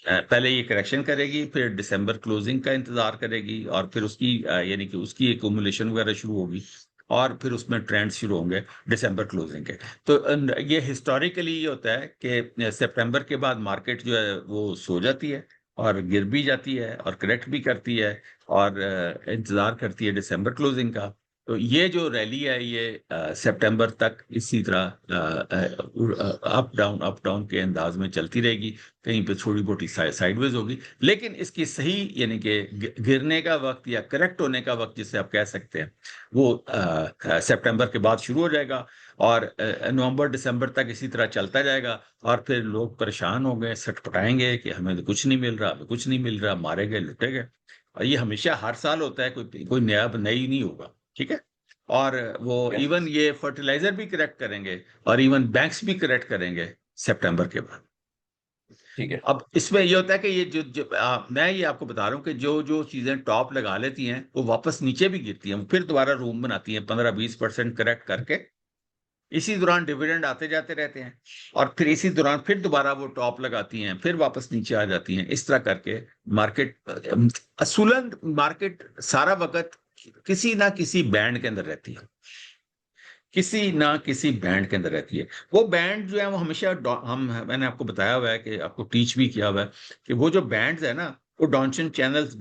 पहले ये करेक्शन करेगी, फिर दिसंबर क्लोजिंग का इंतजार करेगी, और फिर उसकी यानी कि उसकी एक्यूमुलेशन वगैरह शुरू होगी, और फिर उसमें ट्रेंड शुरू होंगे दिसंबर क्लोजिंग के। तो ये हिस्टोरिकली ये होता है कि सितंबर के बाद मार्केट जो है वो सो जाती है, और गिर भी जाती है, और करेक्ट भी करती है, और इंतजार करती है दिसंबर क्लोजिंग का। तो ये जो रैली है, ये सितंबर तक इसी तरह अप डाउन के अंदाज में चलती रहेगी। कहीं पे थोड़ी मोटी साइडवेज होगी, लेकिन इसकी सही यानी कि गिरने का वक्त या करेक्ट होने का वक्त, जिसे आप कह सकते हैं, वो सितंबर के बाद शुरू हो जाएगा, और नवंबर दिसंबर तक इसी तरह चलता जाएगा। और फिर लोग परेशान हो गए, सटपटाएंगे कि हमें तो कुछ नहीं मिल रहा, हमें कुछ नहीं मिल रहा, मारे गए, लुटे गए। और ये हमेशा हर साल होता है, कोई कोई नया नई नहीं होगा, ठीक है। और वो इवन यस। ये फर्टिलाइजर भी करेक्ट करेंगे, और इवन बैंक्स भी करेक्ट करेंगे सितंबर के बाद। ठीक है। अब इसमें ये होता है कि ये मैं ये आपको बता रहा हूँ कि जो जो चीजें टॉप लगा लेती हैं, वो वापस नीचे भी गिरती हैं, फिर दोबारा रूम बनाती हैं 15-20% करेक्ट करके। इसी दौरान डिविडेंड आते जाते रहते हैं, और फिर इसी दौरान फिर दोबारा वो टॉप लगाती हैं, फिर वापस नीचे आ जाती हैं। इस तरह करके मार्केट असूलन मार्केट सारा वक्त किसी ना किसी बैंड के अंदर रहती है, किसी ना किसी बैंड के अंदर रहती है। वो बैंड जो है वो हमेशा मैंने आपको बताया हुआ है, कि आपको टीच भी किया हुआ है, कि वो जो बैंड्स है ना, वो डॉन्शन चैनल्स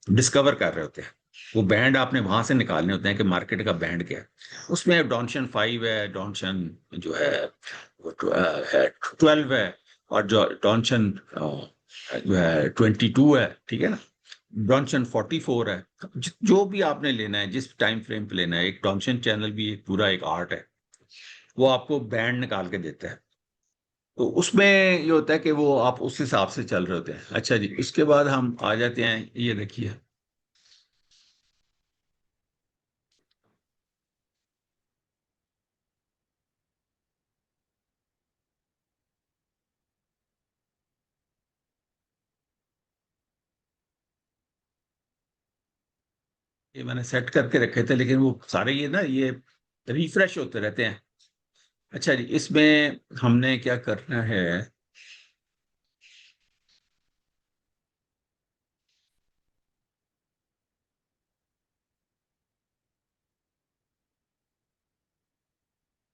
डिस्कवर कर रहे होते हैं। वो बैंड आपने वहां से निकालने होते हैं कि मार्केट का बैंड क्या है। उसमें डॉन्शन 5 है, डॉन्शन जो है वो 12 है, और जो डॉन्शन जो है 22 है, ठीक है ना। डॉन्शन 44 है। जो भी आपने लेना है, जिस टाइम फ्रेम पे लेना है, एक डॉन्शन चैनल भी एक पूरा एक आर्ट है, वो आपको बैंड निकाल के देता है। तो उसमें ये होता है कि वो आप उस हिसाब से चल रहे होते हैं। अच्छा जी, इसके बाद हम आ जाते हैं, ये देखिए, ये मैंने सेट करके रखे थे, लेकिन वो सारे ये ना, ये रिफ्रेश होते रहते हैं। अच्छा जी, इसमें हमने क्या करना है।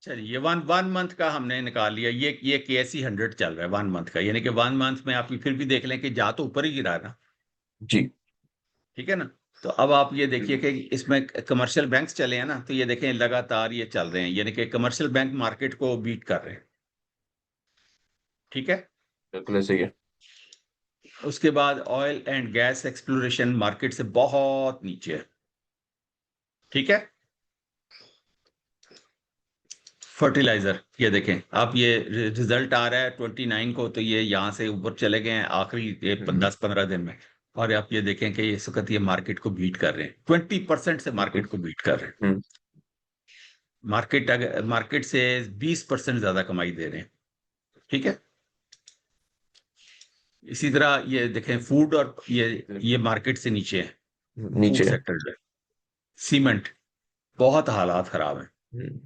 चलिए, ये वन वन मंथ का हमने निकाल लिया। ये केएससी 100 चल रहा है 1 मंथ का, यानी कि 1 मंथ में आप फिर भी देख लें कि जा तो ऊपर ही गिरा है ना, जी। ठीक है ना। तो अब आप ये देखिए कि इसमें कमर्शियल बैंक्स चले हैं ना, तो ये देखें लगातार ये चल रहे हैं, यानी कि कमर्शियल बैंक मार्केट को बीट कर रहे हैं, ठीक है। बिल्कुल सही है। उसके बाद oil and gas exploration market से बहुत नीचे है। ठीक है। फर्टिलाइजर, ये देखें आप, ये रिजल्ट आ रहा है 29 को, तो ये यहाँ से ऊपर चले गए हैं आखिरी हम्म, 10-15 दिन में। और आप ये देखें कि इस वक्त ये मार्केट को बीट कर रहे हैं, 20% से मार्केट बिल्कुल। को बीट कर रहे हैं। हम्म। मार्केट से 20% ज्यादा कमाई दे रहे हैं। ठीक है। इसी तरह ये देखें फूड, और ये मार्केट से नीचे है। फूड नीचे है। सेक्टर जो है, सीमेंट, बहुत हालात खराब है। हम्म।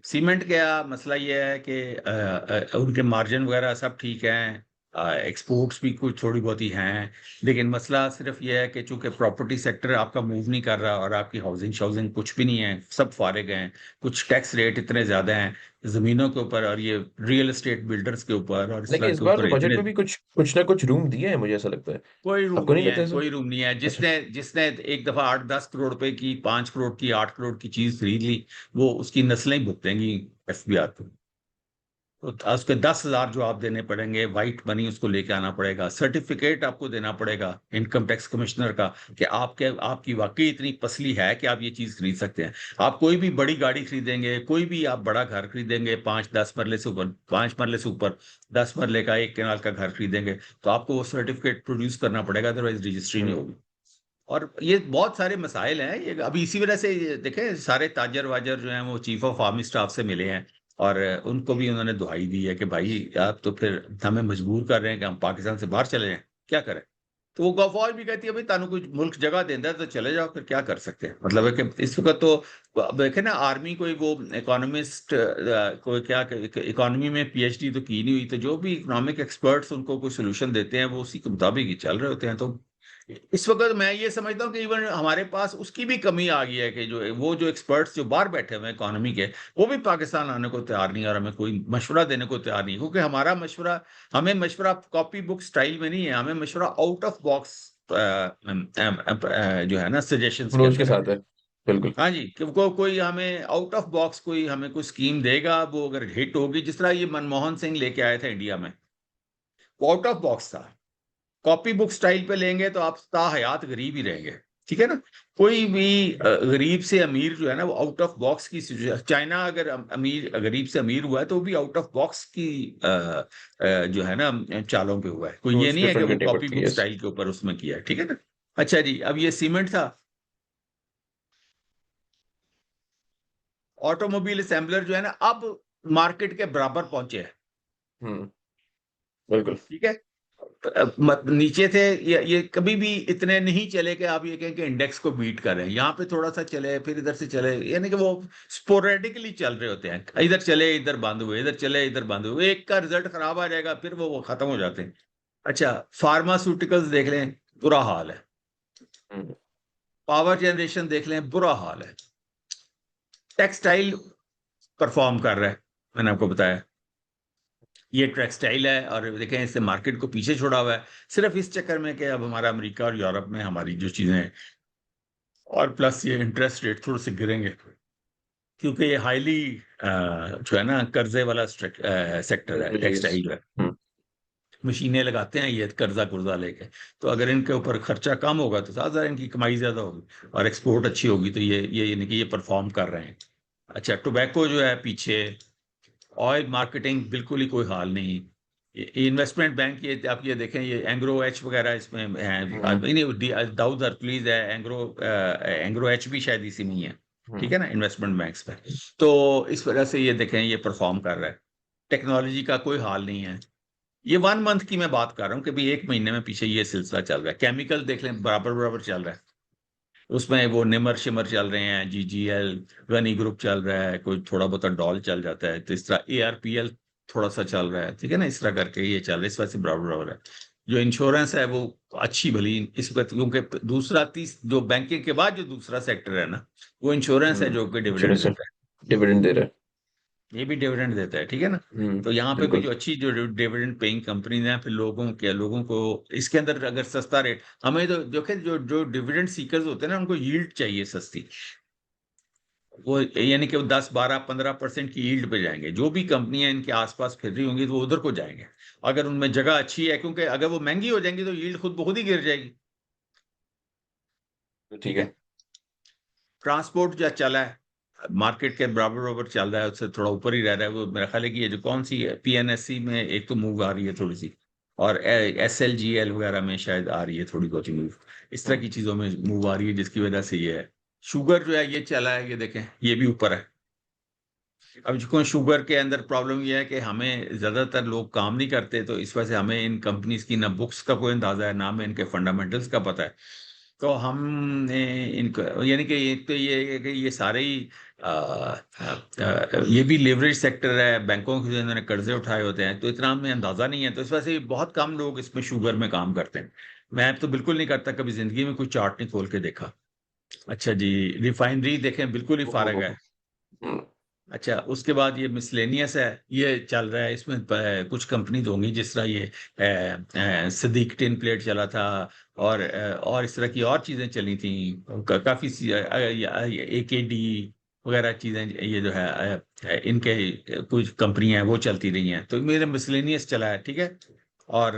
सीमेंट का मसला ये है कि उनके मार्जिन वगैरह सब ठीक हैं, एक्सपोर्ट्स भी कुछ थोड़ी बहुत ही हैं, लेकिन मसला सिर्फ ये है कि चूंकि प्रॉपर्टी सेक्टर आपका मूव नहीं कर रहा और आपकी हाउसिंग शाउसिंग कुछ भी नहीं है, सब फारिग हैं। कुछ टैक्स रेट इतने ज्यादा हैं जमीनों के ऊपर, और ये रियल एस्टेट बिल्डर्स के ऊपर और इस लेकिन तरह इस के बार ऊपर तो बजट इतने। में भी कुछ कुछ ना कुछ रूम दिया है, मुझे ऐसा लगता है। कोई रूम आपको नहीं नहीं लगता है, ऐसा? कोई रूम नहीं है। अच्छा। जिसने जिसने एक दफा 8-10 करोड़ रुपए की, 5 करोड़ की, 8 करोड़ की चीज खरीद ली, वो उसकी नस्लें ही भुगतेंगी एफबीआर को। तो उसके 10,000 जो आप देने पड़ेंगे, वाइट मनी उसको लेके आना पड़ेगा, सर्टिफिकेट आपको देना पड़ेगा इनकम टैक्स कमिश्नर का कि आपकी वाकई इतनी पसली है कि आप ये चीज खरीद सकते हैं। आप कोई भी बड़ी गाड़ी खरीदेंगे, कोई भी आप बड़ा घर खरीदेंगे, 5-10 मरले से ऊपर, 5 मरले से ऊपर, 10 मरले का 1 कनाल का घर खरीदेंगे, तो आपको वो सर्टिफिकेट प्रोड्यूस करना पड़ेगा, अदरवाइज रजिस्ट्री नहीं हम्म। होगी। और ये बहुत सारे मसाइल हैं, ये अभी इसी वजह से देखें सारे ताजर वाजर जो हैं वो चीफ ऑफ आर्मी स्टाफ से मिले हैं, और उनको भी उन्होंने दुहाई दी है कि भाई आप तो फिर हमें मजबूर कर रहे हैं कि हम पाकिस्तान से बाहर चले जाएं, क्या करें। तो वो गौफौज भी कहती है भाई तानू कोई मुल्क जगह देता है तो चले जाओ, फिर क्या कर सकते हैं। मतलब है कि इस वक्त तो अब देखे ना, आर्मी कोई वो इकोनॉमिस्ट, कोई क्या, इकोनॉमी में पीएचडी तो की नहीं हुई, तो जो भी इकोनॉमिक एक्सपर्ट्स उनको कोई सोल्यूशन देते हैं वो उसी के मुताबिक ही चल रहे होते हैं। तो इस वक्त मैं ये समझता हूँ कि इवन हमारे पास उसकी भी कमी आ गई है कि जो एक्सपर्ट्स जो बाहर बैठे हुए हैं इकोनॉमी के, वो भी पाकिस्तान आने को तैयार नहीं है और हमें कोई मशवरा देने को तैयार नहीं है, क्योंकि हमें मशवरा कॉपी बुक स्टाइल में नहीं है, हमें मशवरा आउट ऑफ बॉक्स जो है ना सजेशंस के अप्रोच के अंदर है। साथ है। बिल्कुल। हाँ जी, कि कोई हमें आउट ऑफ बॉक्स कोई हमें कोई स्कीम देगा, वो अगर हिट होगी, जिस तरह ये मनमोहन सिंह लेके आए थे इंडिया में, वो आउट ऑफ बॉक्स था। कॉपी बुक स्टाइल पे लेंगे तो आप ताहयात गरीब ही रहेंगे। ठीक है ना। कोई भी गरीब से अमीर जो है ना, वो आउट ऑफ बॉक्स की चाइना अगर अमीर गरीब से अमीर हुआ है तो वो भी आउट ऑफ बॉक्स की जो है ना चालों पे हुआ है, कोई ये अप्रोच नहीं है कि डिफरेंट वो करनी कॉपी पड़ती है, बुक यस। स्टाइल के ऊपर उसमें किया है। ठीक है ना। अच्छा जी, अब ये सीमेंट था। ऑटोमोबाइल असेंबलर जो है ना, अब मार्केट के बराबर पहुंचे हैं। हम्म। बिल्कुल। ठीक है। नीचे थे, ये कभी भी इतने नहीं चले कि आप ये कहें कि इंडेक्स को बीट करें। यहाँ पे थोड़ा सा चले, फिर इधर से चले, यानी कि वो स्पोरेडिकली चल रहे होते हैं, इधर चले इधर बंद हुए, इधर चले इधर बंद हुए, एक का रिजल्ट खराब आ जाएगा फिर वो खत्म हो जाते हैं। अच्छा, फार्मास्यूटिकल्स देख लें, बुरा हाल है। हम्म। पावर जनरेशन देख लें, बुरा हाल है। टेक्सटाइल परफॉर्म कर रहा है, मैंने आपको बताया। ये टेक्सटाइल है, और देखें इससे मार्केट को पीछे छोड़ा हुआ है, सिर्फ इस चक्कर में कि अब हमारा अमेरिका और यूरोप में हमारी जो चीजें हैं, और प्लस ये इंटरेस्ट रेट थोड़े से गिरेंगे, क्योंकि ये हाईली जो है ना कर्जे वाला सेक्टर है जी, यस। टेक्सटाइल है। हम्म। मशीनें लगाते हैं ये कर्जा कुर्जा लेके, तो अगर इनके ऊपर खर्चा कम होगा तो ज्यादा इनकी कमाई ज्यादा होगी, और एक्सपोर्ट अच्छी होगी, तो ये यानी कि ये परफॉर्म कर रहे हैं। अच्छा, टोबैको जो है पीछे, ऑयल मार्केटिंग बिल्कुल ही कोई हाल नहीं। इन्वेस्टमेंट बैंक, ये आप ये देखें, ये एंग्रो एच वगैरह इसमें है, हम्म। नहीं दाऊद हरप्लीज है, एंग्रो एच भी शायद इसी में ही है। ठीक हम्म। है ना, इन्वेस्टमेंट बैंक्स पे। तो इस वजह से ये देखें ये परफॉर्म कर रहा है। टेक्नोलॉजी का कोई हाल नहीं है। ये 1 मंथ की मैं बात कर रहा हूँ कि भाई 1 महीने में पीछे ये सिलसिला चल रहा है। केमिकल देख लें, बराबर बराबर चल रहा है। उसमें वो निमर शिमर चल रहे हैं, जीजीएल, गनी ग्रुप चल रहा है, कोई थोड़ा बहुत डॉल चल जाता है, तो इस तरह एआरपीएल थोड़ा सा चल रहा है। ठीक है ना, इस तरह करके ये चल रहा है, इस वजह से बराबर बराबर है। जो इंश्योरेंस है वो अच्छी भली इस वक्त, क्योंकि दूसरा तीस जो बैंकिंग के बाद जो दूसरा सेक्टर है ना, वो इंश्योरेंस है जो कि डिविडेंड इंश्योरेंस देता है। डिविडेंड दे रहा है। ये भी डिविडेंड देता है। ठीक है ना। तो यहाँ पे भी बिल्कुल। जो अच्छी जो डिविडेंड पेइंग कंपनीज हैं, फिर लोगों को इसके अंदर अगर सस्ता रेट, हमें तो जो कि जो जो डिविडेंड सीकर्स होते हैं ना, उनको यील्ड चाहिए सस्ती। वो यानी कि वो 10, 12, 15% की यील्ड पे जाएंगे। जो भी कंपनियां इनके आसपास फिर रही होंगी तो वो उधर को जाएंगे, अगर उनमें जगह अच्छी है, क्योंकि अगर वो महंगी हो जाएंगी तो यील्ड खुद ब खुद ही गिर जाएगी। ठीक ठीक है। है। ट्रांसपोर्ट जो चला है मार्केट के बराबर बराबर चल रहा है, उससे थोड़ा ऊपर ही रह रहा है। वो मेरा ख्याल है कि ये जो कौन सी पीएनएससी में एक तो मूव आ रही है थोड़ी सी, और एसएलजीएल वगैरह में शायद आ रही है थोड़ी बहुत मूव। इस तरह हम्म। की चीजों में मूव आ रही है, जिसकी वजह से ये है। शुगर जो है ये चला है, ये देखें ये भी ऊपर है। अब जो शुगर के अंदर प्रॉब्लम ये है कि हमें ज्यादातर लोग काम नहीं करते, तो इस वजह से हमें इन कंपनीज की ना बुक्स का कोई अंदाजा है, ना हमें इनके फंडामेंटल्स का पता है। तो हमने इनको, यानी कि एक तो ये है कि ये सारे ही ये भी लेवरेज सेक्टर है, बैंकों से इन्होंने कर्जे उठाए होते हैं, तो इतना हमें अंदाजा नहीं है। तो इस वजह से बहुत कम लोग इसमें शुगर में काम करते हैं। मैं तो बिल्कुल नहीं करता, कभी जिंदगी में कोई चार्ट नहीं खोल के देखा। अच्छा जी, रिफाइनरी देखें बिल्कुल ही फारग है। हम्म। अच्छा, उसके बाद ये मिसलेनियस है, ये चल रहा है। इसमें कुछ कंपनी होंगी, जिस तरह ये सिद्दीक टिन प्लेट चला था, और इस तरह की और चीजें चली थी, काफी एकेडी वगैरह चीजें, ये जो है इनके कुछ कंपनियां हैं वो चलती रही हैं, तो मेरा मिसलेनियस चला है। ठीक है। और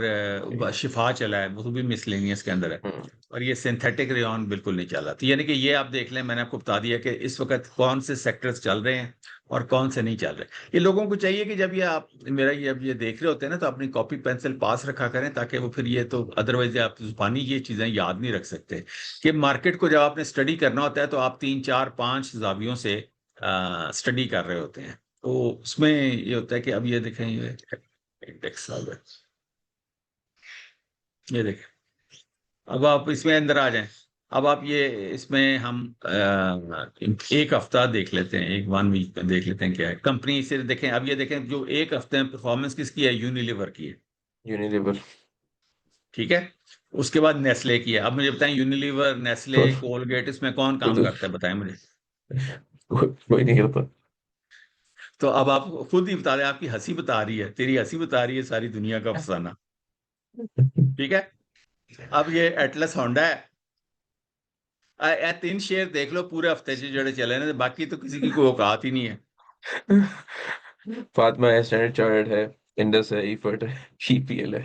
ठीक। शिफा चला है, वो भी मिसलेनियस के अंदर है। हम्म। और ये सिंथेटिक रेयॉन बिल्कुल नहीं चला। तो यानी कि ये आप देख लें, मैंने आपको बता दिया कि इस वक्त कौन से सेक्टर्स चल रहे हैं और कौन से नहीं चल रहे। ये लोगों को चाहिए कि जब ये आप मेरा ये अब ये देख रहे होते हैं ना, तो अपनी कॉपी पेंसिल पास रखा करें, ताकि वो फिर ये तो अदरवाइज आप जुबानी ये चीजें याद नहीं रख सकते। कि मार्केट को जब आपने स्टडी करना होता है, तो आप 3, 4, 5 जावियों से स्टडी कर रहे होते हैं। तो उसमें ये होता है कि अब ये देखें, ये इंडेक्स आ गया, ये देखें। अब आप इसमें अंदर आ जाएं। अब आप ये इसमें हम एक हफ्ता देख लेते हैं, एक 1 वीक देख लेते हैं क्या है कंपनी से। देखें, अब ये देखें, जो एक हफ्ते में परफॉर्मेंस किसकी है, यूनिलीवर की है। यूनिलीवर। ठीक है। उसके बाद नेस्ले की है। अब मुझे बताएं, यूनिलीवर, नेस्ले, कोलगेट, इसमें कौन वो काम तो करता है, बताएं मुझे। कोई नहीं करता। तो अब आप खुद ही बता दें, आपकी हंसी बता रही है, तेरी हंसी बता रही है सारी दुनिया का अफसाना। ठीक है। अब ये एटलस होंडा है। 3 शेयर देख लो पूरे हफ्ते से जड़े चले ना, बाकी तो किसी की कोई औकात ही नहीं है। फातिमा है, स्टैंडर्ड चार्टर्ड है, इंडस है, ईफर्ट है, ईपीएल है।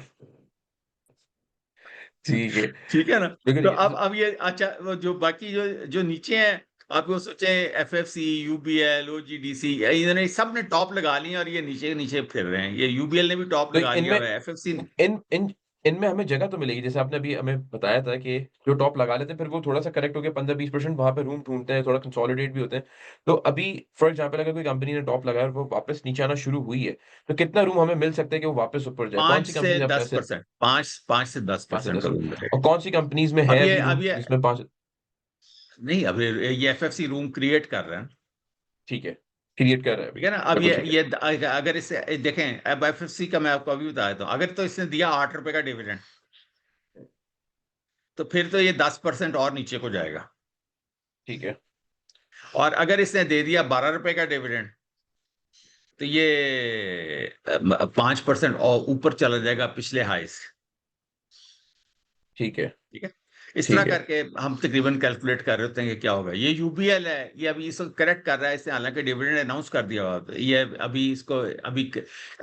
ठीक है। ठीक है ना। लेकिन तो ये अब ये अच्छा, वो जो बाकी जो जो नीचे हैं, आप वो सोचे एफएफसी, यूबीएल, ओजीडीसी, इन्होंने सब ने टॉप लगा लिया, और ये नीचे नीचे फिर रहे हैं। ये यूबीएल ने भी टॉप तो लगा लिया इनमें हुआ है, एफएफसी ने। इन इन इनमें हमें जगह तो मिलेगी, जैसे आपने अभी हमें बताया था कि जो टॉप लगा लेते हैं फिर वो थोड़ा सा करेक्ट होकर 15-20% वहां पे रूम ढूंढते हैं, थोड़ा कंसोलिडेट भी होते हैं। तो अभी फॉर एग्जांपल अगर कोई कंपनी ने टॉप लगाया और वो वापस नीचे आना शुरू हुई है, तो कितना रूम हमें मिल सकता है कि वो वापस ऊपर जाए? कौन पांच सी से कंपनी आपको दस ऐसे? परसेंट 5 से 10% 5 से 10? का रूम मिलेगा। और कौन सी कंपनीज में है अभी अब रूम ये जिसमें 5? नहीं, अब ये एफएफसी रूम क्रिएट कर रहे हैं। ठीक है, क्रिएट कर रहा है ठीक अभी। है ना। अब बिल्कुल ठीक है। ये अगर इसे देखें, अब एफएफसी का मैं आपको अभी बता देता हूँ। अगर तो इसने दिया 8 रुपए का डिविडेंड, तो फिर तो ये 10% और नीचे को जाएगा। ठीक है। और अगर इसने दे दिया 12 रुपए का डिविडेंड, तो ये 5% और ऊपर चला जाएगा पिछले हाई से। ठीक है। ठीक है। इस तरह ठीक है। करके हम तकरीबन कैलकुलेट कर रहे होते हैं कि क्या होगा। ये यूबीएल है, ये अभी इसको करेक्ट कर रहा है, इसने हालांकि डिविडेंड अनाउंस कर दिया हुआ है। ये अभी इसको अभी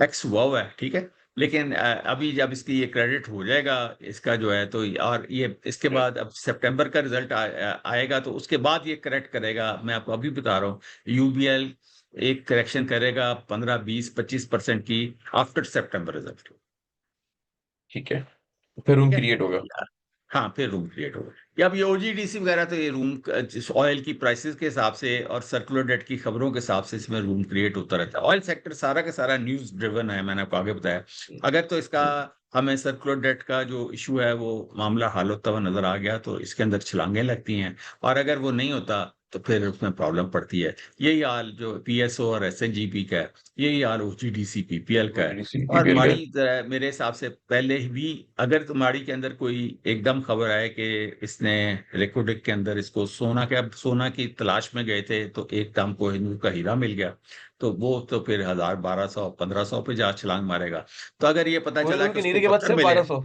एक्स हुआ हुआ है। ठीक है। लेकिन अभी जब इसकी ये क्रेडिट हो जाएगा इसका जो है, तो और ये इसके बाद अब सितंबर का रिजल्ट आएगा, तो उसके बाद ये करेक्ट करेगा। मैं आपको अभी बता रहा हूँ, यूबीएल एक करेक्शन करेगा 15, 20, 25% की आफ्टर सितंबर रिजल्ट। ठीक है। फिर ठीक रूम है। क्रिएट होगा। हाँ, फिर रूम क्रिएट होगा। या अब ये ओजीडीसी वगैरह, तो ये रूम ऑयल की प्राइसेस के हिसाब से और सर्कुलर डेट की खबरों के हिसाब से इसमें रूम क्रिएट होता रहता है। ऑयल सेक्टर सारा का सारा न्यूज ड्रिवन है, मैंने आपको आगे बताया। अगर तो इसका हम्म। हमें सर्कुलर डेट का जो इशू है वो मामला हल होता हुआ नजर आ गया, तो इसके अंदर छलांगें लगती हैं। और अगर वो नहीं होता, तो फिर उसमें प्रॉब्लम पड़ती है। यही हाल जो पीएसओ और एसएनजीपी का है, यही हाल ओजीडीसी पीपीएल का है। ओजीडीसी और पीपीएल का है। माड़ी मेरे हिसाब से पहले भी, अगर तो माड़ी के अंदर कोई एकदम खबर आए कि इसने रेकोडिक के अंदर इसको सोना की तलाश में गए थे, तो एकदम कोहिनूर का हीरा मिल गया, तो वो तो फिर 1000, 1200, 1500 पे जा छलांग मारेगा। तो अगर ये पता चला कोहिनूर कि के उसको हीरे के बाद पत्थर सिर्फ मिले, 1200?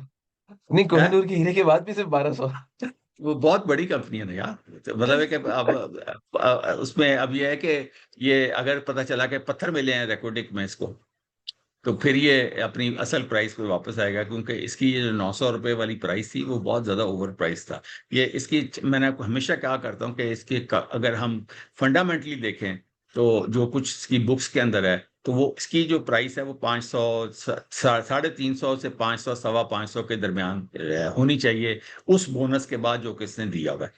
नहीं, है कोहिनूर के हीरे के बाद भी सिर्फ 1200? वो बहुत बड़ी कंपनी है ना यार। तो मतलब है कि उसमें अब ये है कि ये अगर पता चला कि पत्थर मिले हैं रेकोर्डिक में इसको, तो फिर ये अपनी असल प्राइस पे वापस आएगा, क्योंकि इसकी ये जो 900 रुपए वाली प्राइस थी वो बहुत ज्यादा ओवर प्राइस था। ये इसकी मैंने आपको हमेशा क्या करता हूँ कि इसके अगर हम फंडामेंटली देखें, तो जो कुछ इसकी बुक्स के अंदर है, तो वो इसकी जो प्राइस है वो 500, 350 से 500, 525 के दरमियान होनी चाहिए, उस बोनस के बाद जो किसने दिया हुआ है।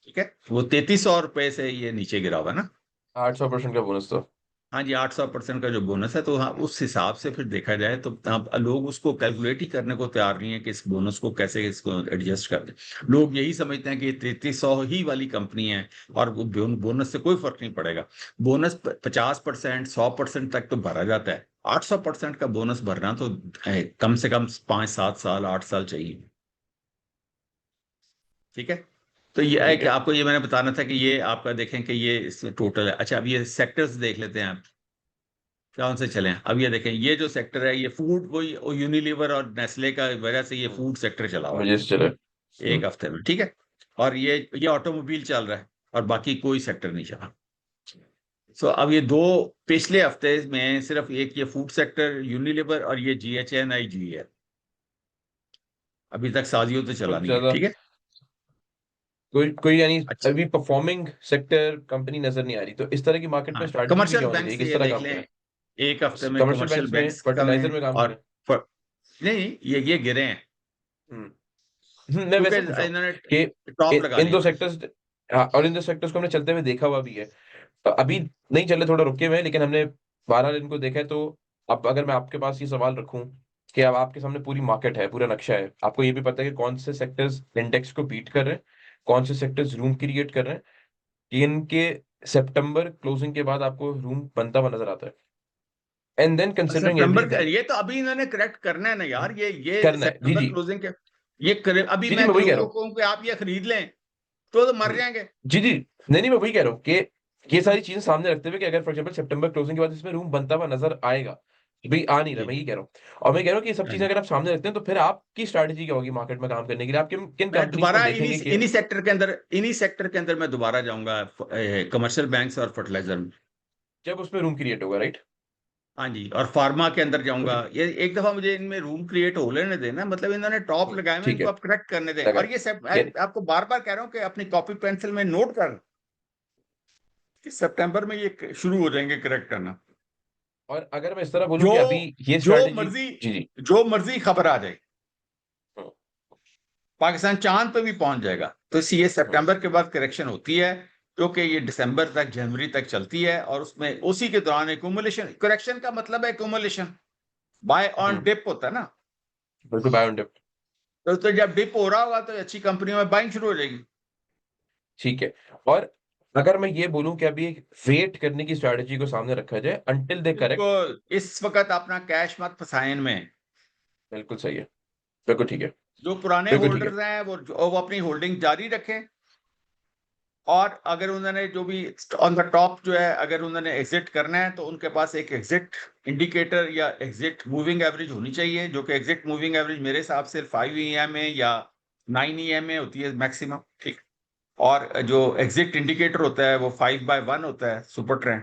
ठीक है, वो 3300 रुपए से ये नीचे गिरा हुआ है ना। 800% का बोनस तो। हाँ जी, 800% का जो बोनस है, तो हाँ उस हिसाब से फिर देखा जाए तो अब लोग उसको कैलकुलेट ही करने को तैयार नहीं है कि इस बोनस को कैसे इसको एडजस्ट कर दें। लोग यही समझते हैं कि ये 3300 ही वाली कंपनी है और वो बोनस से कोई फर्क नहीं पड़ेगा। बोनस 50%, 100% तक तो भरा जाता है। 800% का बोनस भरना तो कम से कम 5, 7 साल, 8 साल चाहिए। ठीक है। तो ये है ठीक कि है। आपको ये मैंने बताना था कि ये आपका देखें कि ये टोटल है। अच्छा, अब ये सेक्टर्स देख लेते हैं आप, कौन से चले। अब ये देखें, ये जो सेक्टर है ये फूड, वही यूनिलीवर और नेस्ले का वजह से ये हम्म, फूड सेक्टर चला हुआ वजह से चले। है एक हफ्ते में। ठीक है। और ये ऑटोमोबाइल चल रहा है, और बाकी कोई सेक्टर नहीं चला। सो अब ये दो पिछले हफ्ते में सिर्फ एक ये फूड सेक्टर यूनिलीवर और ये GHNIG है, अभी तक साजियो तो चला कुछ नहीं है। ज्यादा ठीक है। कोई कोई यानी अच्छा। अभी परफॉर्मिंग सेक्टर कंपनी नजर नहीं आ रही, तो इस तरह की मार्केट में हाँ, स्ट्रैटेजी भी कमर्शियल क्या होनी बैंक चाहिए, से किस ये तरह देख काम लें, करें? एक हफ्ते में कमर्शियल कमर्शियल बैंक्स में बैंक्स कम है। फर्टिलाइजर में काम और करें। फ- नहीं, ये गिरे हैं हम्म मैं क्योंकि वैसे पूछ रहा हूँ इन्होंने कि टॉप लगा इन लिया दो हुआ है। सेक्टर्स, हाँ, और इन दो सेक्टर्स को हमने चलते हुए देखा हुआ भी है। तो अभी नहीं चले, थोड़ा रुके हुए हैं, लेकिन हमने 12 दिन को देखा है। तो अब अगर मैं आपके पास ये सवाल रखूं कि अब आपके सामने पूरी मार्केट है, पूरा नक्शा है, आपको ये भी पता है कि कौन से सेक्टर्स इंडेक्स को बीट कर रहे हैं, कौन से सेक्टर्स रूम क्रिएट कर रहे हैं, कि इनके सितंबर क्लोजिंग के बाद आपको रूम बनता हुआ नजर आता है। एंड देन कंसिडरिंग सितंबर का एवरीथिंग ये तो अभी इन्होंने करेक्ट करना है ना यार, ये करना है। जी सितंबर जी। क्लोजिंग के ये करे। अभी जी जी, मैं मैं वही कह लोगों रहा को हूँ। कहूँ कि आप ये खरीद लें तो मर हम्म, जाएंगे। जी जी। नहीं नहीं, मैं वही कह रहा हूँ कि ये सारी चीजें सामने रखते हुए कि अगर फॉर एग्जाम्पल सितंबर क्लोजिंग के बाद इसमें रूम बनता हुआ नजर आएगा, भाई आ नहीं रहा, जी। मैं ये कह रहा हूँ। और मैं कह रहा हूँ कि ये सब हाँ चीजें जी। अगर आप सामने रखते हैं तो फिर आपकी स्ट्रैटेजी क्या होगी मार्केट में काम करने के लिए? आप किन किन मैं कंपनीज को दोबारा देखेंगे कि इन्हीं सेक्टर के अंदर मैं दोबारा जाऊंगा, कमर्शियल बैंक्स और फर्टिलाइजर में। जब उसमें रूम क्रिएट होगा, राइट? हाँ जी, और फार्मा के अंदर जाऊंगा। ओके। ये एक दफा मुझे इनमें रूम क्रिएट हो लेने देना, मतलब इन्होंने टॉप लगाए हुए हैं, ठीक इनको है। आप करेक्ट करने दें। लगा। और ये सब मैं यानी आपको बार बार कह रहा हूँ कि अपनी कॉपी पेंसिल में नोट कर कि सितंबर में ये शुरू हो जाएंगे करेक्ट करना। और अगर मैं इस तरह बोलूं जो कि अभी ये जो स्ट्रैटेजी। मर्जी जी जी। जो मर्जी खबर आ जाए, हम्म, पाकिस्तान चांद पे भी पहुंच जाएगा, तो ये हम्म, सितंबर के बाद करेक्शन होती है, जो कि ये दिसंबर तक, जनवरी तक चलती है। और उसमें उसी के दौरान एकुमुलेशन, करेक्शन का मतलब है accumulation, buy on hmm, dip होता है ना। बिल्कुल बाय ऑन डिप। तो जब डिप हो रहा होगा तो अच्छी कंपनियों में बाइंग शुरू हो जाएगी। ठीक है। और अगर मैं ये बोलूं कि अभी एक वेट करने की स्ट्रैटेजी को सामने रखा जाए अंटिल दे करेक्ट। बिल्कुल, इस वक्त अपना कैश मत फसाएं इनमें। बिल्कुल सही है। बिल्कुल ठीक है। जो पुराने बिल्कुल ठीक है। होल्डर्स हैं वो अपनी होल्डिंग जारी रखें। और अगर उन्होंने जो भी ऑन द टॉप जो है, अगर उन्होंने एग्जिट करना है, तो उनके पास एक एग्जिट इंडिकेटर या एग्जिट मूविंग एवरेज होनी चाहिए, जो कि एग्जिट मूविंग एवरेज मेरे हिसाब से 5 EMA या 9 EMA होती है मैक्सिमम। ठीक। और जो एग्जिट इंडिकेटर होता है वो 5/1 होता है, सुपर ट्रेंड।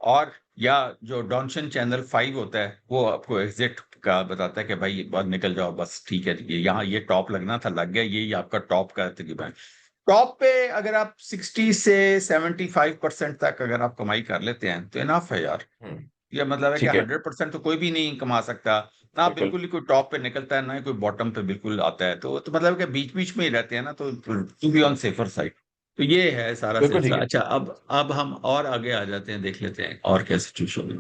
और या जो डॉनशन चैनल 5 होता है वो आपको एग्जिट का बताता है कि भाई बस निकल जाओ, बस ठीक है, ये यहाँ ये टॉप लगना था, लग गया, ये आपका टॉप का तकरीबन है। टॉप पे अगर आप 60 से 75% तक अगर आप कमाई कर लेते हैं तो इनफ है यार। हम्म। ये मतलब है कि ठीक है। 100% तो कोई भी नहीं कमा सकता। ना बिल्कुल। बिल्कुल ही कोई टॉप पे निकलता है, ना ही कोई बॉटम पे बिल्कुल आता है। तो मतलब कि बीच बीच में ही रहते हैं ना, तो to be on safer side. तो ये है सारा बिल्कुल ठीक सिलसिला। है। अच्छा, अब हम और आगे आ जाते हैं, देख लेते हैं और क्या सिचुएशन है।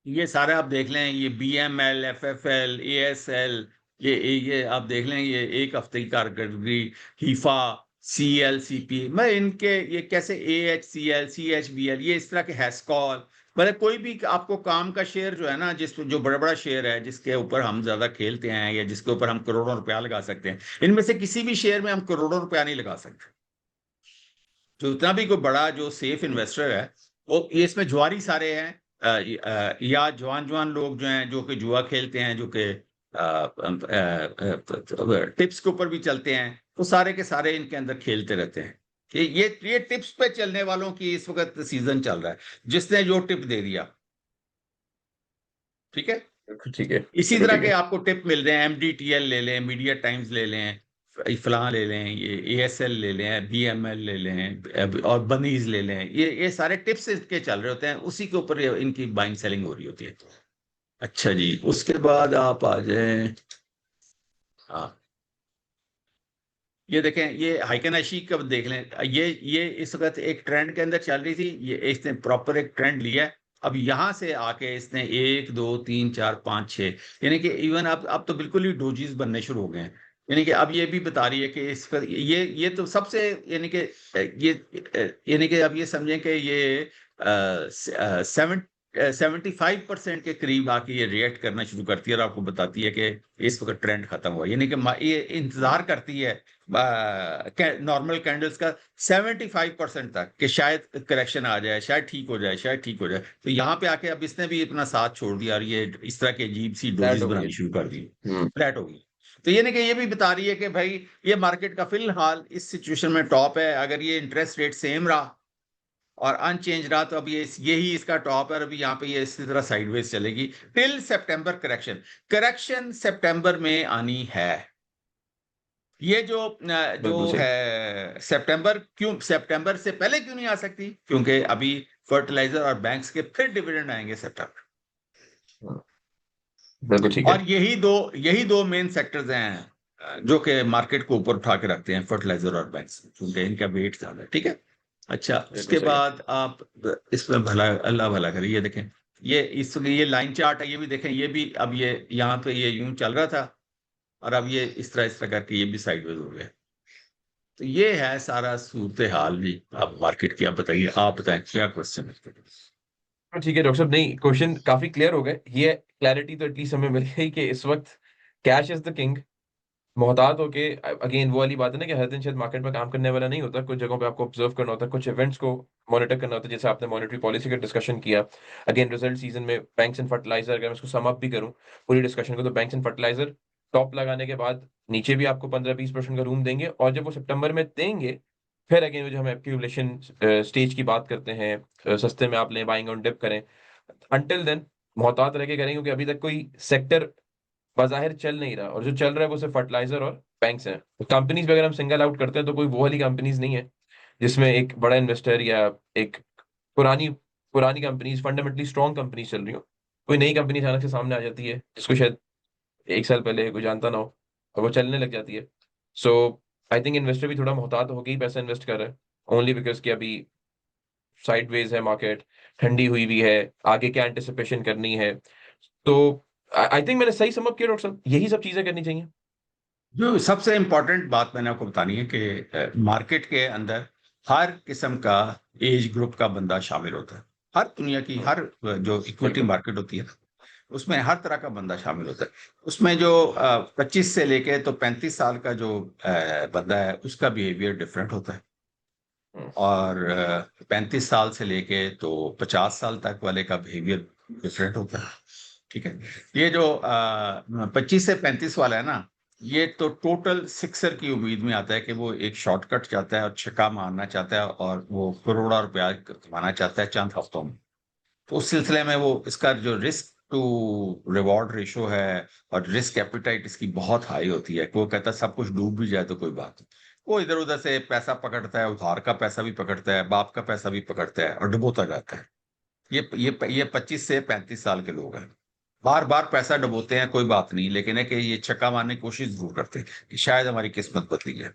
ये सारे आप देख लें, ये BML, FFL, ASL, ये आप देख लें, ये एक हफ्ते की कारकर्दगी। हीफा, CLCP, मैं इनके ये कैसे AHCL CHBL, ये इस तरह के हैस्कॉल, मतलब कोई भी आपको काम का शेयर जो है ना, जिस जो बड़ा बड़ा शेयर है जिसके ऊपर हम ज्यादा खेलते हैं या जिसके ऊपर हम करोड़ों रुपया लगा सकते हैं, इनमें से किसी भी शेयर में हम करोड़ों रुपया नहीं लगा सकते। जो इतना भी कोई बड़ा जो सेफ इन्वेस्टर है, वो ये इसमें जुआरी सारे हैं, या जवान जवान लोग जो हैं जो कि जुआ खेलते हैं, जो कि टिप्स के ऊपर भी चलते हैं, वो सारे के सारे इनके अंदर खेलते रहते हैं। ये टिप्स पे चलने वालों की इस वक्त सीजन चल रहा है, जिसने जो टिप दे दिया, ठीक है। बिल्कुल ठीक है, इसी बिल्कुल तरह ठीक के है। आपको टिप मिल रहे हैं, MDTL ले लें, मीडिया टाइम्स ले लें, फलां ले लें, ये ASL ले लें, BML ले लें, और बनीज ले लें, ये सारे टिप्स इसके चल रहे होते हैं, उसी के ऊपर इनकी बाइंग सेलिंग हो रही होती है। अच्छा जी, उसके बाद आप आ जाएं। हाँ, ये देखें, ये हाइकनाशी का देख लें, ये इस वक्त एक ट्रेंड के अंदर चल रही थी, ये इसने प्रॉपर एक ट्रेंड लिया है। अब यहां से आके इसने 1 2 3 4 5 6, यानी कि इवन अब तो बिल्कुल ही डोजीज बनने शुरू हो गए हैं। यानी कि अब ये भी बता रही है कि इस पर ये तो सबसे, यानी कि ये, यानी कि अब ये समझें कि ये 75% के करीब आके ये रिएक्ट करना शुरू करती है और आपको बताती है कि इस वक्त ट्रेंड खत्म हुआ, यानी कि ये इंतजार करती है नॉर्मल कैंडल्स का 75% तक कि शायद करेक्शन आ जाए, शायद ठीक हो जाए, शायद ठीक हो जाए। तो यहाँ पे आके अब इसने भी अपना साथ छोड़ दिया और ये इस तरह के अजीब सी फ्लैट डोजेस हो गई है। बनानी शुरू कर दी, हम्म। फ्लैट हो गई। तो ये नहीं कि ये भी बता रही है कि भाई ये मार्केट का फिलहाल इस सिचुएशन में टॉप है, अगर ये इंटरेस्ट रेट सेम रहा और अनचेंज रहा तो अब ये यही इसका टॉप है, और अभी यहाँ पे ये इसी तरह साइडवेज चलेगी टिल सितंबर। करेक्शन, करेक्शन सितंबर में आनी है। ये बिल्कुल जो सही। है सितंबर, क्यों सितंबर से पहले क्यों नहीं आ सकती, क्योंकि अभी फर्टिलाइजर और बैंक्स के फिर डिविडेंड आएंगे सितंबर। हाँ, बिल्कुल ठीक है। और यही दो मेन सेक्टर्स हैं जो कि मार्केट को ऊपर उठा के रखते हैं, फर्टिलाइजर और बैंक्स, क्योंकि इनका वेट ज्यादा है, ठीक है। अच्छा, बिल्कुल उसके सही है। बाद आप इसमें भला अल्लाह भला करे, ये देखें, ये लाइन चार्ट है, ये भी देखें, ये भी अब ये यहाँ पे ये यूं चल रहा था और अब ये इस तरह करके ये भी साइडवेज हो गया। तो ये है सारा सूरत हाल भी अब मार्केट की। आप बताइए, आप बताएं क्या क्वेश्चन है। हाँ, ठीक है डॉक्टर साहब, नहीं क्वेश्चन काफी क्लियर हो गए, ये क्लैरिटी तो एटलीस्ट हमें मिल गई कि इस वक्त कैश इज द किंग। मोहतात होके, अगेन वो वाली बात है ना कि हर दिन शायद मार्केट में काम करने वाला नहीं होता, कुछ जगहों पे आपको ऑब्जर्व करना होता है, कुछ इवेंट्स को मॉनिटर करना होता है, जैसे आपने मॉनेटरी पॉलिसी का डिस्कशन किया। अगेन रिजल्ट सीजन में बैंक्स एंड फर्टिलाइजर, अगर मैं इसको सम अप भी करूं पूरी डिस्कशन को, तो बैंक्स एंड फर्टिलाइजर टॉप लगाने के बाद नीचे भी आपको 15-20% का रूम देंगे, और जब वो सितंबर में देंगे फिर अगेन जो हम एक्यूमुलेशन स्टेज की बात करते हैं, सस्ते में आप लें, बाइंग ऑन डिप करें, अंटिल देन मोहतात रह के करेंगे, क्योंकि अभी तक कोई सेक्टर बाजाहिर चल नहीं रहा, और जो चल रहा है वो सिर्फ फर्टिलाइजर और बैंक्स हैं। कंपनीज भी अगर हम सिंगल आउट करते हैं तो कोई वो वाली कंपनीज नहीं है जिसमें एक बड़ा इन्वेस्टर या एक पुरानी पुरानी कंपनीज, फंडामेंटली स्ट्रॉन्ग कंपनीज चल रही हो। कोई नई कंपनी अचानक से सामने आ जाती है जिसको शायद 1 साल पहले कोई जानता ना हो, और वो चलने लग जाती है। सो आई थिंक इन्वेस्टर भी थोड़ा मोहतात होकर ही पैसा इन्वेस्ट कर रहा है, ओनली बिकॉज कि अभी साइडवेज है मार्केट, ठंडी हुई भी है, आगे क्या एंटिसिपेशन करनी है। तो आई थिंक मैंने सही समझ किया डॉक्टर साहब, यही सब चीजें करनी चाहिए। जो सबसे इम्पोर्टेंट बात मैंने आपको बतानी है कि मार्केट के अंदर हर किस्म का एज ग्रुप का बंदा शामिल होता है। हर दुनिया की हम्म, हर जो इक्विटी बिल्कुल। मार्केट होती है, उसमें हर तरह का बंदा शामिल होता है। उसमें जो 25 से लेके तो 35 साल का जो बंदा है, उसका बिहेवियर डिफरेंट होता है। हम्म, और 35 साल से लेके तो 50 साल तक वाले का बिहेवियर डिफरेंट होता है, ठीक है। ये जो 25 से 35 वाला है ना, ये तो टोटल सिक्सर की उम्मीद में आता है कि वो एक शॉर्टकट चाहता है और छक्का मारना चाहता है और वो करोड़ों रुपया कमाना चाहता है चंद हफ्तों में। तो उस सिलसिले में वो इसका जो रिस्क टू रिवॉर्ड रेशो है और रिस्क एपिटाइट इसकी बहुत हाई होती है। वो कहता है सब कुछ डूब भी जाए तो कोई बात नहीं। वो इधर उधर से पैसा पकड़ता है, उधार का पैसा भी पकड़ता है, बाप का पैसा भी पकड़ता है और डुबोता जाता है। ये 25 से 35 साल के लोग हैं। बार बार पैसा डुबोते हैं, कोई बात नहीं, लेकिन है कि ये छक्का मारने की कोशिश जरूर करते हैं कि शायद हमारी किस्मत बदली है।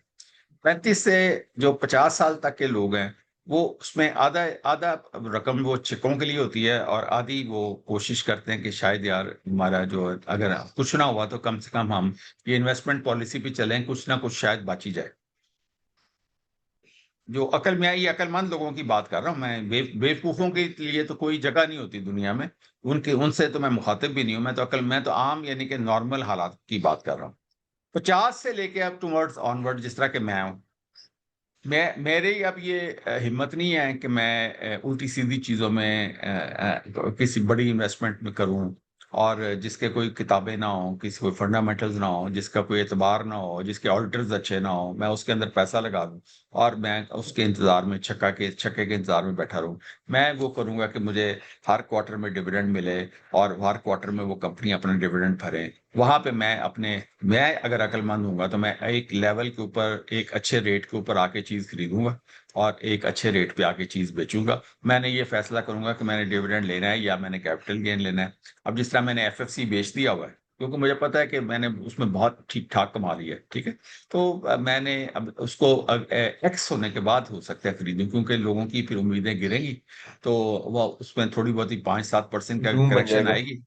35 से जो 50 साल तक के लोग हैं, वो उसमें आधा आधा रकम वो छिकों के लिए होती है और आधी वो कोशिश करते हैं कि शायद यार हमारा जो, अगर कुछ ना हुआ तो कम से कम हम ये इन्वेस्टमेंट पॉलिसी पे चलें, कुछ ना कुछ शायद बाची जाए। जो अकल में आई, ये अकलमंद लोगों की बात कर रहा हूँ मैं। बेवकूफों के लिए तो कोई जगह नहीं होती दुनिया में। उनके उनसे तो मैं मुखातिब भी नहीं हूँ। मैं तो आम यानी कि नॉर्मल हालात की बात कर रहा हूँ। 50 से लेके अब टूवर्ड्स ऑनवर्ड जिस तरह के मैं हूँ, मैं मेरे अब ये हिम्मत नहीं है कि मैं उल्टी सीधी चीजों में किसी बड़ी इन्वेस्टमेंट में करूं, और जिसके कोई किताबें ना हो, किसी कोई फंडामेंटल्स ना हो, जिसका कोई एतबार ना हो, जिसके ऑडिटर्स अच्छे ना हो, मैं उसके अंदर पैसा लगा दूं और मैं उसके इंतजार में छक्के के इंतजार में बैठा रहूं। मैं वो करूंगा कि मुझे हर क्वार्टर में डिविडेंड मिले और हर क्वार्टर में वो कंपनी अपना डिविडेंड भरे। वहां पे मैं अगर अकलमंद हूंगा तो मैं एक लेवल के ऊपर, एक अच्छे रेट के ऊपर आके चीज खरीदूंगा और एक अच्छे रेट पे आके चीज बेचूंगा। मैंने ये फैसला करूंगा कि मैंने डिविडेंड लेना है या मैंने कैपिटल गेन लेना है। अब जिस तरह मैंने एफएफसी बेच दिया हुआ है, क्योंकि मुझे पता है कि मैंने उसमें बहुत ठीक ठाक कमा लिया है, ठीक है। तो मैंने अब उसको एक्स होने के बाद हो सकता है खरीदूं, क्योंकि लोगों की फिर उम्मीदें गिरेंगी। तो वो उसमें थोड़ी बहुत ही 5-7% का बूम बन करेक्शन जाएगा। आएगी।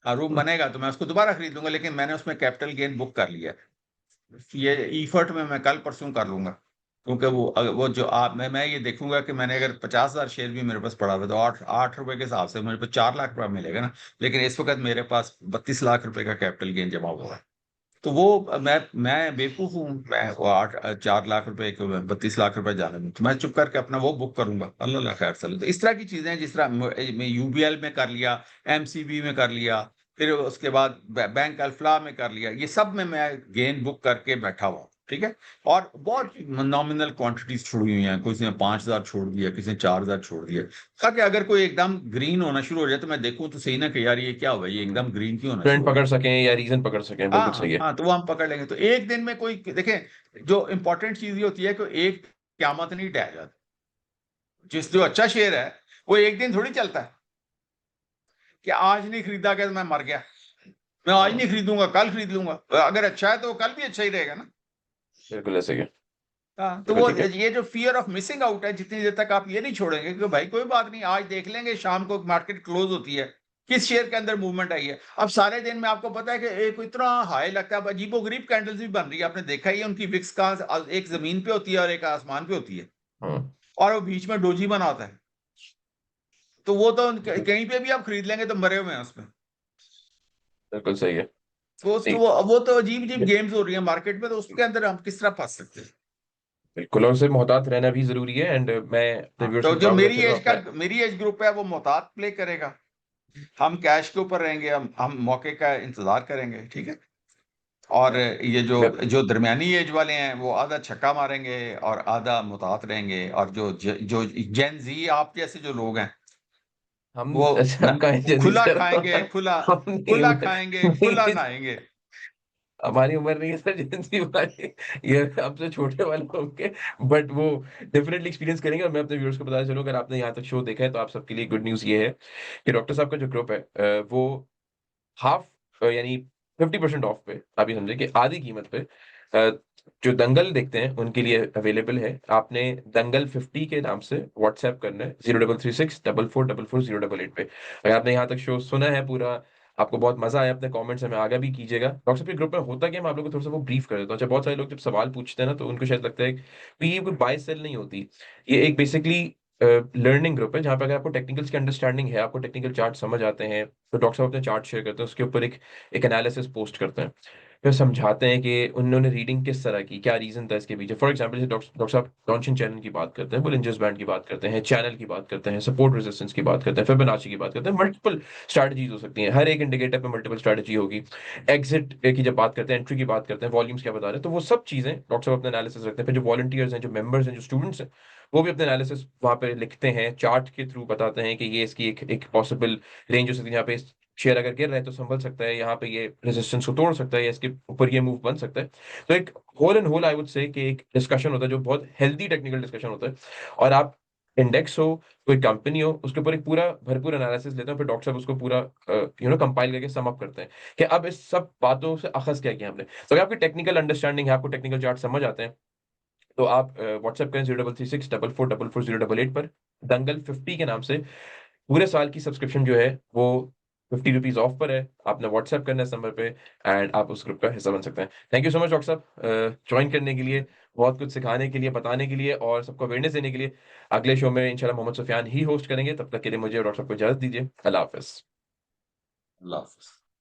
रूम बनेगा तो मैं उसको दोबारा खरीद लूंगा, लेकिन मैंने उसमें कैपिटल गेन बुक कर लिया है। ये ईफर्ट में मैं कल परसों कर लूंगा। क्योंकि वो जो आप मैं ये देखूंगा कि मैंने अगर 50,000 शेयर भी मेरे पास पड़ा हुआ है, तो 8 8 रुपए के हिसाब से मेरे पास 4 लाख रुपया मिलेगा ना। लेकिन इस वक्त मेरे पास 32 लाख रुपए का कैपिटल गेन जमा हुआ है। तो वो मैं बेवकूफ हूँ, मैं वो 4 लाख रुपए को 32 लाख रुपए जाने दूं, तो मैं चुप करके अपना वो बुक करूंगा। अल्लाह अल्लाह खैर चलो। तो इस तरह की चीजें हैं, जिस तरह मैं यूबीएल में कर लिया, एमसीबी में कर लिया, फिर उसके बाद बैंक अल्फला में कर लिया, ये सब में मैं गेन बुक करके बैठा हुआ हूं, ठीक है। और बहुत नॉमिनल क्वांटिटीज छोड़ी हुई हैं। किसी ने 5,000 छोड़ दिया, किसी ने 4,000 छोड़ दिया, ताकि अगर कोई एकदम ग्रीन होना शुरू हो जाए तो मैं देखूं तो सही ना कि यार ये क्या हुआ, ये एकदम ग्रीन क्यों होना ट्रेंड शुरू हो पकड़ गया। सकें या रीजन पकड़ सकें, बिल्कुल हाँ सही है। हाँ, तो वो हम पकड़ लेंगे। तो एक दिन में कोई देखें, जो इंपॉर्टेंट चीज ये होती है कि एक क्यामत नहीं टह जाती। जो अच्छा शेयर है वो एक दिन थोड़ी चलता है कि आज नहीं खरीदा गया तो मैं मर गया। मैं आज हम्म, नहीं खरीदूंगा, कल खरीद लूंगा। अगर अच्छा है तो वो कल भी अच्छा ही रहेगा ना। बिल्कुल ऐसे ही है। हाँ, तो बिल्कुल वो ठीक है। ये जो फियर ऑफ मिसिंग आउट है, जितनी देर तक आप ये नहीं छोड़ेंगे कि भाई कोई बात नहीं, आज देख लेंगे, शाम को मार्केट क्लोज होती है, किस शेयर के अंदर मूवमेंट आई है। अब सारे दिन में आपको पता है कि एक इतना हाई लगता है, अब अजीबोगरीब कैंडल्स भी बन रही है, आपने देखा ही है उनकी विक्स का, एक जमीन पे होती है और एक आसमान पे होती है, हम्म, और वो बीच में डोजी बना होता है। तो वो तो कहीं पे भी आप खरीद लेंगे तो मरे हुए हैं उसमें। बिल्कुल सही है। तो नहीं, वो तो अजीब अजीब गेम्स हो रही है मार्केट में, तो उसके अंदर हम किस तरह फंस सकते हैं। बिल्कुल, और उससे मोहतात रहना भी जरूरी है। एंड मैं अपने हाँ, व्यूअर्स तो को जो दुआ करते हुए अपना। मेरी एज ग्रुप है वो मोहतात प्ले करेगा। हम कैश के ऊपर रहेंगे, हम मौके का इंतजार करेंगे, ठीक है। और ये जो मैं जो दरमियानी एज वाले हैं वो आधा छक्का मारेंगे और आधा मुतात रहेंगे। और जो जेन जी आप जैसे जो लोग हैं, हम वो अच्छा, हम कहाँ जल्दी खुला सर। खाएंगे, हम नहीं खुला उम्र खाएंगे, खुला नहीं, नहाएंगे। हमारी उम्र नहीं है सर जितनी वाली, ये हमसे छोटे वाले होंगे। बट वो डेफिनेटली एक्सपीरियंस करेंगे। और मैं अपने व्यूअर्स को बताना चलूँ, अगर आपने यहाँ तक शो देखा है तो आप सबके लिए गुड न्यूज़ ये है कि डॉक्टर साहब का जो ग्रुप है वो हाफ यानी 50% ऑफ पे, आप ये समझे कि आधी कीमत पे जो दंगल देखते हैं उनके लिए अवेलेबल है। आपने दंगल 50 के नाम से व्हाट्सएप करना है 0336 4444 088 पे। अगर आपने यहाँ तक शो सुना है पूरा, आपको बहुत मजा आया, अपने कमेंट्स हमें आगे भी कीजिएगा। डॉक्टर साहब के ग्रुप में होता क्या है, मैं आप लोगों को थोड़ा सा वो ब्रीफ कर देता हूँ। अच्छा, बहुत सारे लोग जब सवाल पूछते हैं ना तो उनको शायद लगता है कि ये कोई बाय सेल नहीं होती। ये एक बेसिकली लर्निंग ग्रुप है, जहाँ पे अगर आपको टेक्निकल्स की अंडरस्टैंडिंग है, आपको टेक्निकल चार्ट समझ आते हैं, तो डॉक्टर साहब अपने चार्ट शेयर करते हैं, उसके ऊपर एक एनालिसिस पोस्ट करते हैं। फिर समझाते हैं कि उन्होंने रीडिंग किस तरह की, क्या रीजन था इसके पीछे। फॉर एग्जाम्पल जैसे डॉक्टर साहब टॉन्शन चैनल की बात करते हैं, बुलिंजर्स बैंड की बात करते हैं, चैनल की बात करते हैं, सपोर्ट रेजिस्टेंस की बात करते हैं, फिबोनाची की बात करते हैं। मल्टीपल स्ट्रैटेजीज हो सकती हैं, हर एक इंडिकेटर पे मल्टीपल स्ट्रैटेजी होगी। एग्जिट की जब बात करते हैं, एंट्री की बात करते हैं, वॉल्यूम्स क्या बता रहे हैं, तो वो सब चीजें डॉक्टर साहब अपने एनालिसिस रखते हैं। फिर जो वॉलंटियर्स हैं, जो मेंबर्स हैं, जो स्टूडेंट्स हैं, वो भी अपने एनालिसिस वहां पे लिखते हैं, चार्ट के थ्रू बताते हैं कि ये इसकी एक पॉसिबल रेंज हो सकती है, यहाँ पे शेयर अगर गिर रहा है तो संभल सकता है, यहाँ पे ये रेजिस्टेंस को तोड़ सकता है, या इसके ऊपर ये मूव बन सकता है। तो एक hold and hold I would say कि एक डिस्कशन होता है जो बहुत हेल्दी टेक्निकल डिस्कशन होता है। और आप इंडेक्स हो, कोई कंपनी हो, उसके ऊपर एक पूरा भरपूर एनालिसिस लेते हैं, फिर डॉक्टर साहब उसको पूरा कंपाइल करके सम अप करते हैं कि अब इस सब बातों से अखज़ क्या किया हमने। तो अगर आपकी टेक्निकल अंडरस्टैंडिंग है, आपको टेक्निकल चार्ट समझ आते हैं, तो आप व्हाट्सएप करें 0336 4444 088 पर। दंगल 50 के नाम से पूरे साल की सब्सक्रिप्शन जो है वो ₹50 ऑफ पर है, आपने व्हाट्सएप करना है इस नंबर पे एंड आप उस ग्रुप का हिस्सा बन सकते हैं। Thank you so much doctor साहब जॉइन करने के लिए, बहुत कुछ सिखाने के लिए, बताने के लिए और सबको अवेयरनेस देने के लिए। अगले शो में इंशाल्लाह मोहम्मद सुफ़ियान ही होस्ट करेंगे, तब तक के लिए मुझे और डॉक्टर साहब को इजाज़त दीजिए। अल्लाह हाफ़िज़। अल्लाह हाफिज।